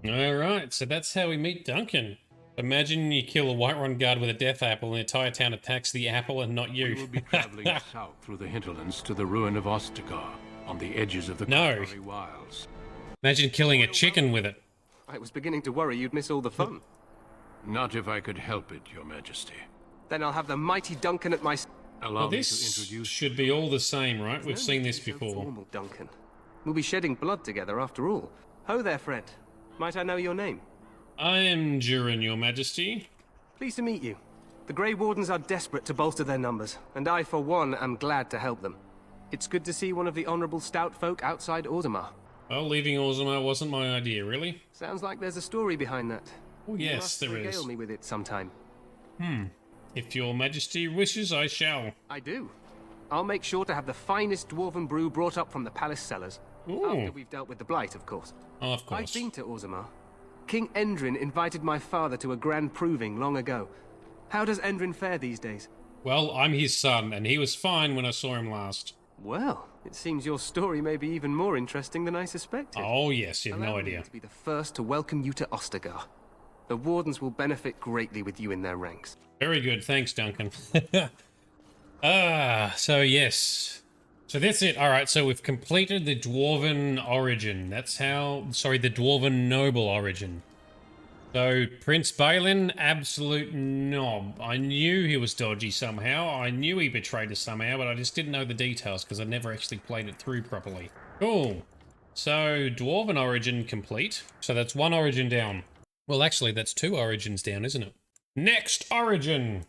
Alright, so that's how we meet Duncan. Imagine you kill a Whiterun guard with a death apple and the entire town attacks the apple and not you. We will be traveling south through the hinterlands to the ruin of Ostagar, on the edges of the wilds. Imagine killing a chicken with it. I was beginning to worry you'd miss all the fun. Not if I could help it, Your Majesty. Then I'll have the mighty Duncan at my... Well, this should be all the same, right? We've seen this before. Formal, Duncan. We'll be shedding blood together after all. Ho there, friend. Might I know your name? I am Durin, Your Majesty. Pleased to meet you. The Grey Wardens are desperate to bolster their numbers, and I, for one, am glad to help them. It's good to see one of the honorable stout folk outside Orzammar. Well, leaving Orzammar wasn't my idea, really. Sounds like there's a story behind that. Oh, yes, there is. Regale me with it sometime. If Your Majesty wishes, I shall. I do. I'll make sure to have the finest dwarven brew brought up from the palace cellars. After we've dealt with the blight, of course. Oh, of course. I've been to Orzammar. King Endrin invited my father to a grand proving long ago. How does Endrin fare these days? Well, I'm his son, and he was fine when I saw him last. Well, it seems your story may be even more interesting than I suspected. Oh, yes, you have no idea. Me to be the first to welcome you to Ostagar. The Wardens will benefit greatly with you in their ranks. Very good, thanks, Duncan. So yes. So that's it. Alright, so we've completed the Dwarven origin. That's how... Sorry, the Dwarven noble origin. So, Prince Balin, absolute knob. I knew he was dodgy somehow. I knew he betrayed us somehow, but I just didn't know the details because I never actually played it through properly. Cool. So, Dwarven origin complete. So that's one origin down. Well, actually, that's two origins down, isn't it? Next origin!